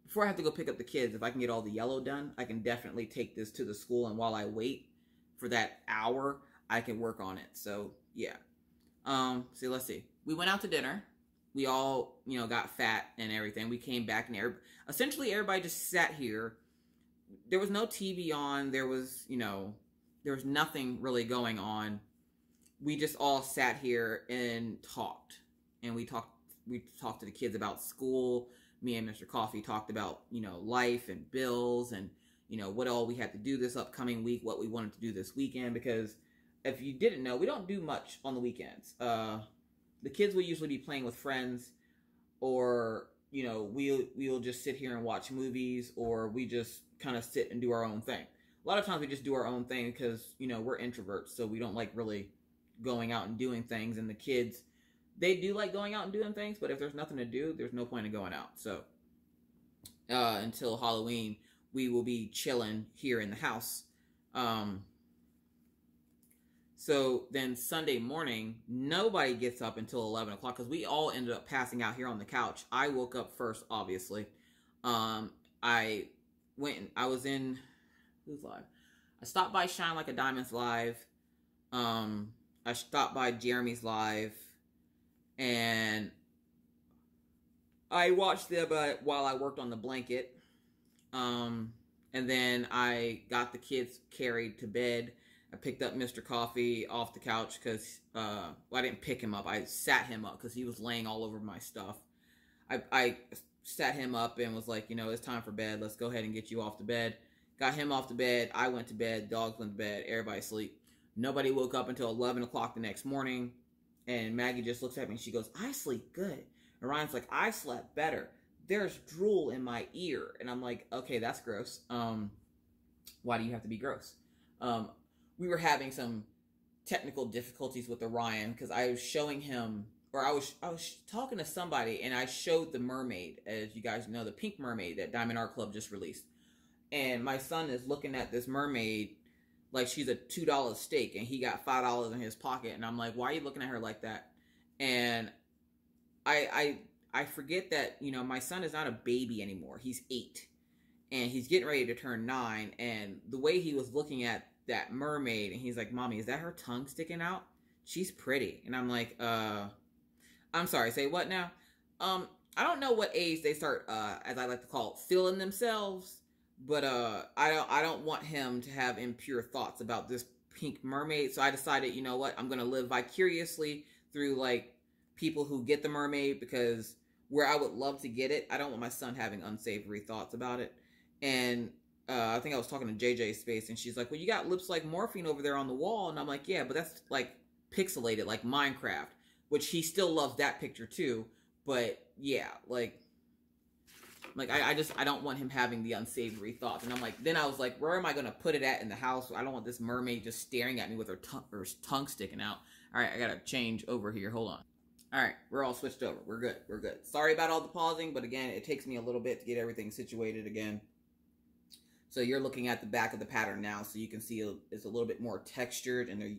Before I have to go pick up the kids, if I can get all the yellow done, I can definitely take this to the school, and while I wait for that hour, I can work on it. So, yeah. So let's see. We went out to dinner. We all, you know, got fat and everything. We came back, and essentially everybody just sat here. There was no TV on. There was, you know, there was nothing really going on. We just all sat here and talked. And we talked we talked to the kids about school. Me and Mr. Coffee talked about, you know, life and bills and, you know, what all we had to do this upcoming week, what we wanted to do this weekend. Because if you didn't know, we don't do much on the weekends. The kids will usually be playing with friends, or, you know, we'll just sit here and watch movies, or we just kind of sit and do our own thing. A lot of times we just do our own thing because, you know, we're introverts, so we don't like really going out and doing things. And the kids, they do like going out and doing things, but if there's nothing to do, there's no point in going out. So until Halloween, we will be chilling here in the house. So then Sunday morning, nobody gets up until 11 o'clock because we all ended up passing out here on the couch. I woke up first, obviously. I was in, who's live? I stopped by Shine Like a Diamond's live. I stopped by Jeremy's live. And I watched them while I worked on the blanket. And then I got the kids carried to bed. I picked up Mr. Coffee off the couch because, well, I didn't pick him up. I sat him up because he was laying all over my stuff. I sat him up and was like, you know, it's time for bed. Let's go ahead and get you off the bed. Got him off the bed. I went to bed. Dogs went to bed. Everybody asleep. Nobody woke up until 11 o'clock the next morning. And Maggie just looks at me and she goes, I sleep good. And Ryan's like, I slept better. There's drool in my ear. And I'm like, okay, that's gross. Why do you have to be gross? We were having some technical difficulties with Orion because I was showing him, or I was talking to somebody, and I showed the mermaid, as you guys know, the pink mermaid that Diamond Art Club just released. And my son is looking at this mermaid like she's a $2 steak, and he got $5 in his pocket. And I'm like, why are you looking at her like that? And I forget that, you know, my son is not a baby anymore. He's 8, and he's getting ready to turn 9. And the way he was looking at that mermaid, and he's like, Mommy, is that her tongue sticking out? She's pretty. And I'm like, I'm sorry, say what now? I don't know what age they start, as I like to call it, feeling themselves. But I don't want him to have impure thoughts about this pink mermaid. So I decided, you know what, I'm gonna live vicariously through like people who get the mermaid, because where I would love to get it, I don't want my son having unsavory thoughts about it. And I think I was talking to JJ's Space, and she's like, well, you got lips like morphine over there on the wall. And I'm like, yeah, but that's like pixelated, like Minecraft, which he still loves that picture too. But yeah, like I don't want him having the unsavory thoughts. And I'm like, then I was like, where am I going to put it at in the house? I don't want this mermaid just staring at me with her tongue sticking out. All right, I got to change over here. Hold on. All right, we're all switched over. We're good. We're good. Sorry about all the pausing, but again, it takes me a little bit to get everything situated again. So you're looking at the back of the pattern now, so you can see it's a little bit more textured, and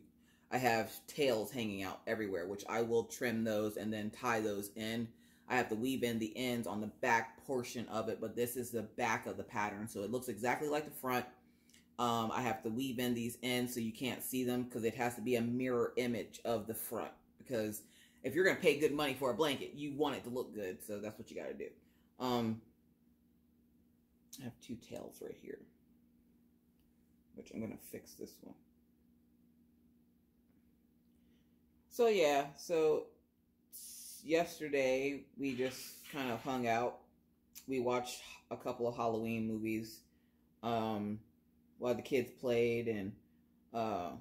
I have tails hanging out everywhere, which I will trim those and then tie those in. I have to weave in the ends on the back portion of it, but this is the back of the pattern, so it looks exactly like the front. I have to weave in these ends so you can't see them, because it has to be a mirror image of the front, because if you're going to pay good money for a blanket, you want it to look good, so that's what you got to do. I have 2 tails right here, which I'm going to fix this one. So yeah, so yesterday we just kind of hung out. We watched a couple of Halloween movies while the kids played, and I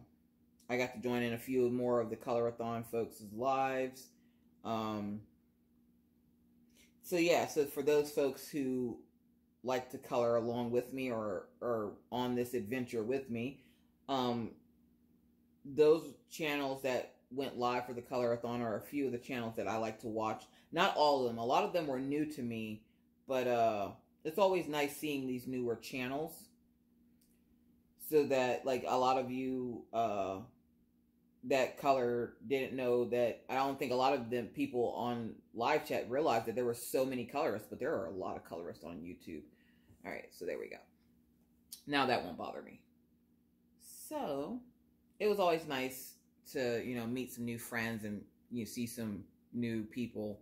got to join in a few more of the Colorathon folks' lives. So yeah, so for those folks who like to color along with me, or on this adventure with me, those channels that went live for the Colorathon are a few of the channels that I like to watch. Not all of them. A lot of them were new to me, but it's always nice seeing these newer channels, so that like a lot of you that color didn't know that. I don't think a lot of them people on live chat realized that there were so many colorists, but there are a lot of colorists on YouTube. All right, so there we go. Now that won't bother me. So it was always nice to, you know, meet some new friends and, you know, see some new people.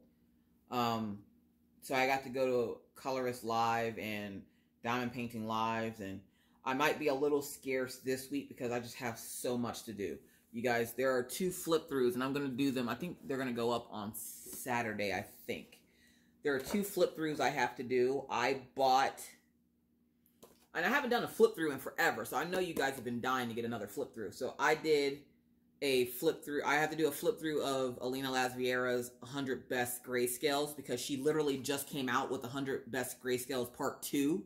So I got to go to Colorist Live and Diamond Painting Lives, and I might be a little scarce this week because I just have so much to do. You guys, there are 2 flip throughs, and I'm going to do them. I think they're going to go up on Saturday, I think. There are 2 flip throughs I have to do. I bought, and I haven't done a flip through in forever, so I know you guys have been dying to get another flip through. So I did a flip through. I have to do a flip through of Alina Lasviera's 100 Best Grayscales, because she literally just came out with 100 Best Grayscales Part 2,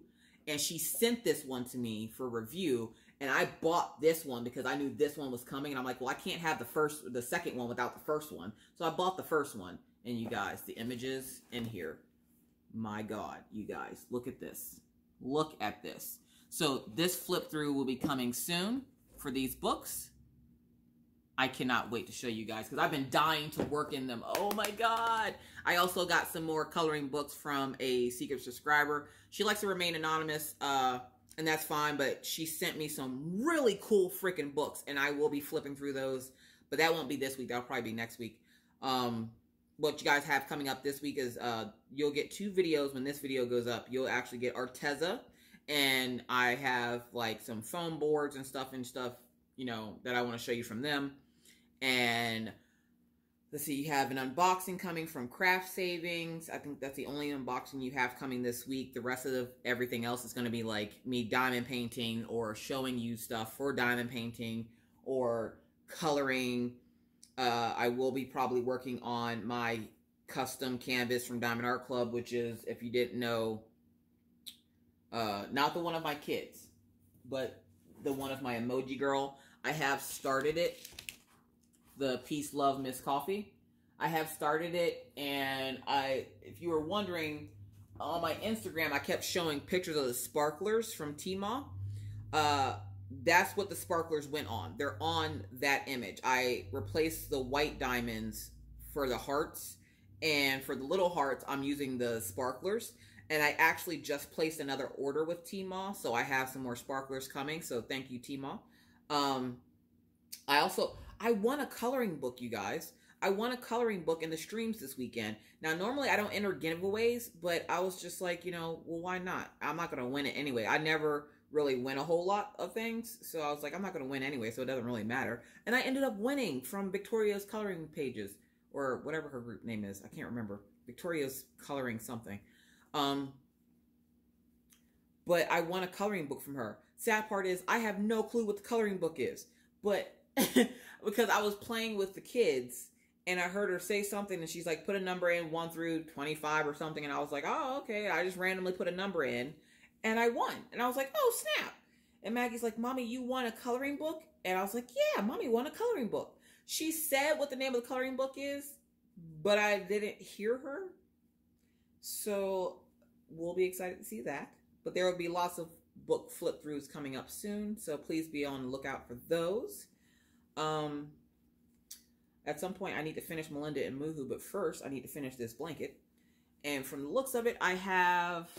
and she sent this one to me for review, and I bought this one because I knew this one was coming, and I'm like, well, I can't have the second one without the first one, so I bought the first one. And you guys, the images in here, my God, you guys, look at this. Look at this. So this flip through will be coming soon for these books. I cannot wait to show you guys, because I've been dying to work in them. Oh my God. I also got some more coloring books from a secret subscriber. She likes to remain anonymous, and that's fine, but she sent me some really cool freaking books, and I will be flipping through those, but that won't be this week. That'll probably be next week. What you guys have coming up this week is you'll get 2 videos. When this video goes up, you'll actually get Arteza, and I have like some foam boards and stuff, you know, that I want to show you from them. And let's see, you have an unboxing coming from Craft Savings. I think that's the only unboxing you have coming this week. The rest of everything else is going to be like me diamond painting, or showing you stuff for diamond painting, or coloring. I will be probably working on my custom canvas from Diamond Art Club, which is, if you didn't know, not the one of my kids, but the one of my emoji girl. I have started it. The Peace, Love, Miss Coffee. I have started it, and if you were wondering, on my Instagram, I kept showing pictures of the sparklers from Tmall. That's what the sparklers went on. They're on that image. I replaced the white diamonds for the hearts, and for the little hearts, I'm using the sparklers. And I actually just placed another order with Tmall, so I have some more sparklers coming. So thank you, Tmall. I won a coloring book, you guys. I won a coloring book in the streams this weekend. Now, normally I don't enter giveaways, but I was just like, you know, well, why not? I'm not going to win it anyway. I never really win a whole lot of things, so I was like, I'm not going to win anyway, so it doesn't really matter. And I ended up winning from Victoria's Coloring Pages, or whatever her group name is. I can't remember. Victoria's Coloring something. But I won a coloring book from her. Sad part is, I have no clue what the coloring book is. But because I was playing with the kids, and I heard her say something, and she's like, put a number in 1 through 25 or something, and I was like, oh, okay. I just randomly put a number in, and I won. And I was like, oh, snap. And Maggie's like, Mommy, you won a coloring book? And I was like, yeah, Mommy won a coloring book. She said what the name of the coloring book is, but I didn't hear her. So we'll be excited to see that. But there will be lots of book flip-throughs coming up soon, so please be on the lookout for those. At some point, I need to finish Melinda and Moohoo, but first, I need to finish this blanket. And from the looks of it, I have,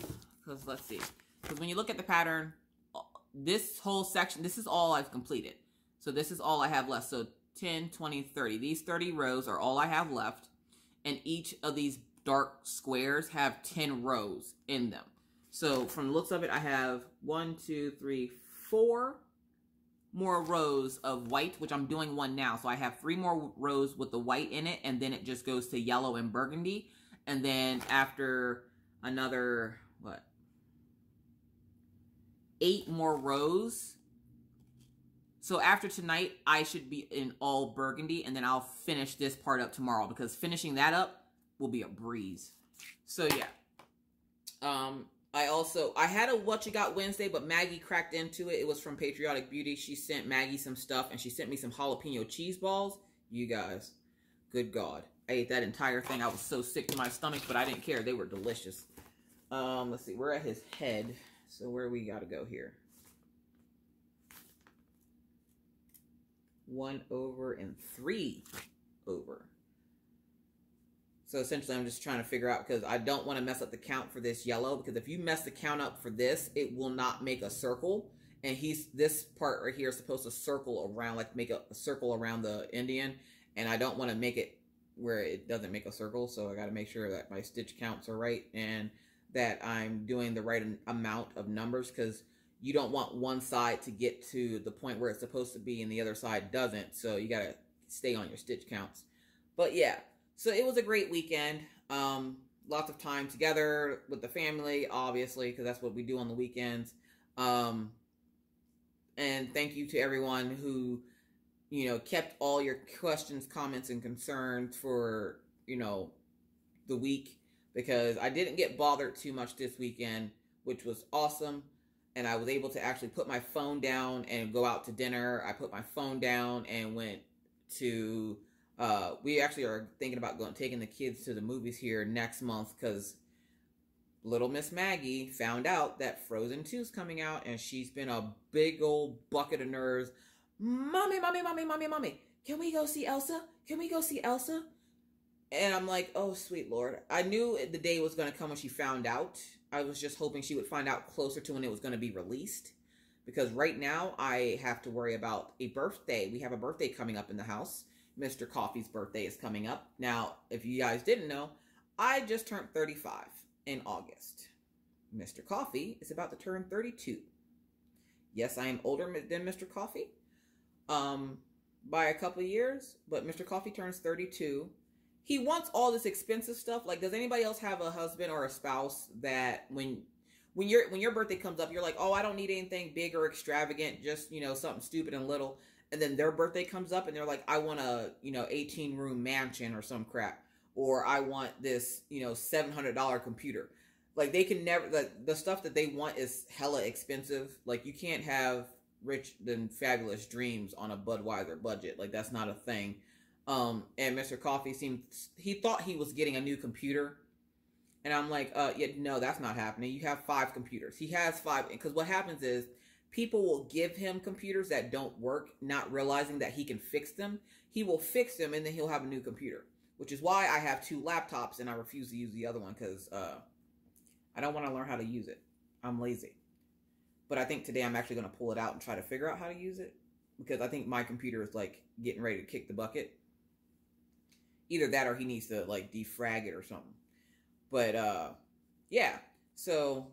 because let's see. Because when you look at the pattern, this whole section, this is all I've completed. So this is all I have left. So 10, 20, 30. These 30 rows are all I have left. And each of these dark squares have 10 rows in them. So from the looks of it, I have 1, 2, 3, 4 more rows of white, which I'm doing one now. So I have 3 more rows with the white in it, and then it just goes to yellow and burgundy. And then after another, 8 more rows. So after tonight, I should be in all burgundy, and then I'll finish this part up tomorrow, because finishing that up will be a breeze. So yeah. I had a What You Got Wednesday, but Maggie cracked into it. It was from Patriotic Beauty. She sent Maggie some stuff, and she sent me some jalapeno cheese balls. You guys, good God. I ate that entire thing. I was so sick to my stomach, but I didn't care. They were delicious. Let's see. We're at his head. So where we got to go here? 1 over and 3 over. So essentially, I'm just trying to figure out, because I don't want to mess up the count for this yellow, because if you mess the count up for this, it will not make a circle. And this part right here is supposed to circle around, like make a circle around the Indian. And I don't want to make it where it doesn't make a circle. So I got to make sure that my stitch counts are right, and that I'm doing the right amount of numbers, because you don't want one side to get to the point where it's supposed to be and the other side doesn't. So you got to stay on your stitch counts. But yeah. So it was a great weekend. Lots of time together with the family, obviously, because that's what we do on the weekends. And thank you to everyone who, you know, kept all your questions, comments, and concerns for, you know, the week, because I didn't get bothered too much this weekend, which was awesome. And I was able to actually put my phone down and go out to dinner. I put my phone down and went to, we actually are thinking about taking the kids to the movies here next month, because little Miss Maggie found out that Frozen 2 is coming out, and she's been a big old bucket of nerves. Mommy, mommy, mommy, mommy, mommy, can we go see Elsa? Can we go see Elsa? And I'm like, oh, sweet Lord. I knew the day was going to come when she found out. I was just hoping she would find out closer to when it was going to be released. Because right now, I have to worry about a birthday. We have a birthday coming up in the house. Mr. Coffee's birthday is coming up. Now, if you guys didn't know, I just turned 35 in August. Mr. Coffee is about to turn 32. Yes, I am older than Mr. Coffee by a couple of years, but Mr. Coffee turns 32. He wants all this expensive stuff. Like, does anybody else have a husband or a spouse that when your birthday comes up, you're like, oh, I don't need anything big or extravagant, just, you know, something stupid and little. And then their birthday comes up and they're like, I want a, you know, 18-room mansion or some crap. Or I want this, you know, $700 computer. Like, they can never, the stuff that they want is hella expensive. Like, you can't have rich than fabulous dreams on a Budweiser budget. Like, that's not a thing. And Mr. Coffee he thought he was getting a new computer. And I'm like, yeah, no, that's not happening. You have 5 computers. He has 5, because what happens is people will give him computers that don't work, not realizing that he can fix them. He will fix them, and then he'll have a new computer, which is why I have 2 laptops, and I refuse to use the other one, because I don't want to learn how to use it. I'm lazy. But I think today I'm actually going to pull it out and try to figure out how to use it, because I think my computer is, like, getting ready to kick the bucket. Either that or he needs to, like, defrag it or something. But, yeah. So,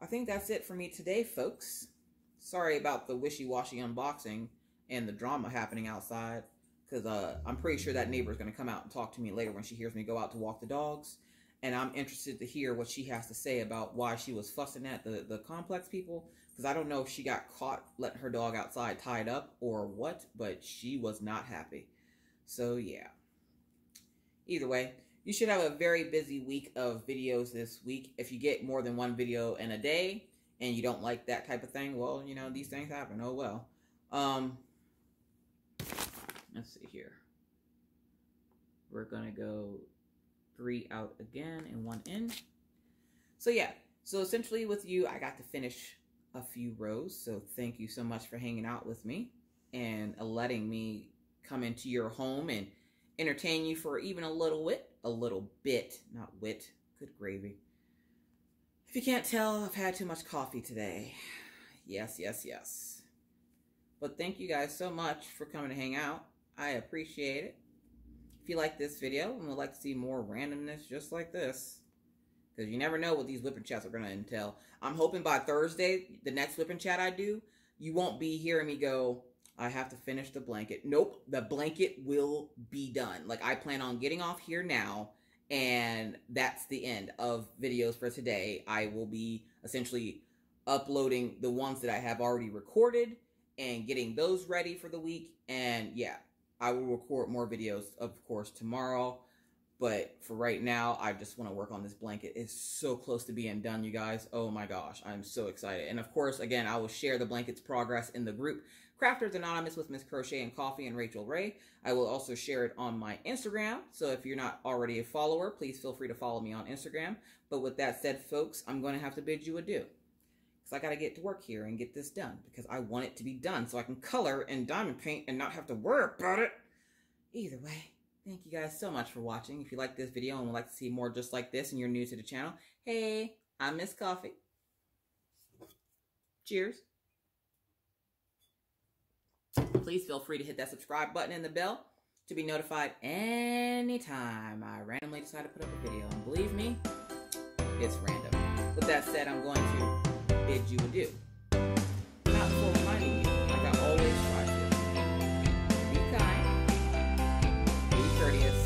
I think that's it for me today, folks. Sorry about the wishy-washy unboxing and the drama happening outside. Because I'm pretty sure that neighbor is going to come out and talk to me later when she hears me go out to walk the dogs. And I'm interested to hear what she has to say about why she was fussing at the complex people. Because I don't know if she got caught letting her dog outside tied up or what. But she was not happy. So, yeah. Either way, you should have a very busy week of videos this week. If you get more than 1 video in a day and you don't like that type of thing, well, you know, these things happen. Oh, well. Let's see here. We're going to go 3 out again and 1 in. So, yeah. So, essentially with you, I got to finish a few rows. So, thank you so much for hanging out with me and letting me come into your home and entertain you for even a little bit, not wit, good gravy. If you can't tell, I've had too much coffee today. Yes, yes, yes. But thank you guys so much for coming to hang out. I appreciate it. If you like this video and would like to see more randomness just like this, because you never know what these whipping chats are going to entail. I'm hoping by Thursday, the next whipping chat I do, you won't be hearing me go, I have to finish the blanket. Nope, the blanket will be done. Like, I plan on getting off here now, and that's the end of videos for today. I will be essentially uploading the ones that I have already recorded and getting those ready for the week. And yeah, I will record more videos, of course, tomorrow. But for right now, I just want to work on this blanket. It's so close to being done, you guys. Oh my gosh, I'm so excited. And of course, again, I will share the blanket's progress in the group Crafters Anonymous with Miss Crochet and Coffee and Rachel Ray. I will also share it on my Instagram. So if you're not already a follower, please feel free to follow me on Instagram. But with that said, folks, I'm going to have to bid you adieu. Because I got to get to work here and get this done. Because I want it to be done so I can color and diamond paint and not have to worry about it. Either way, thank you guys so much for watching. If you like this video and would like to see more just like this and you're new to the channel, hey, I'm Miss Coffee. Cheers. Please feel free to hit that subscribe button and the bell to be notified anytime I randomly decide to put up a video. And believe me, it's random. With that said, I'm going to bid you adieu. Not for reminding you, like I always try to. Be kind, be courteous,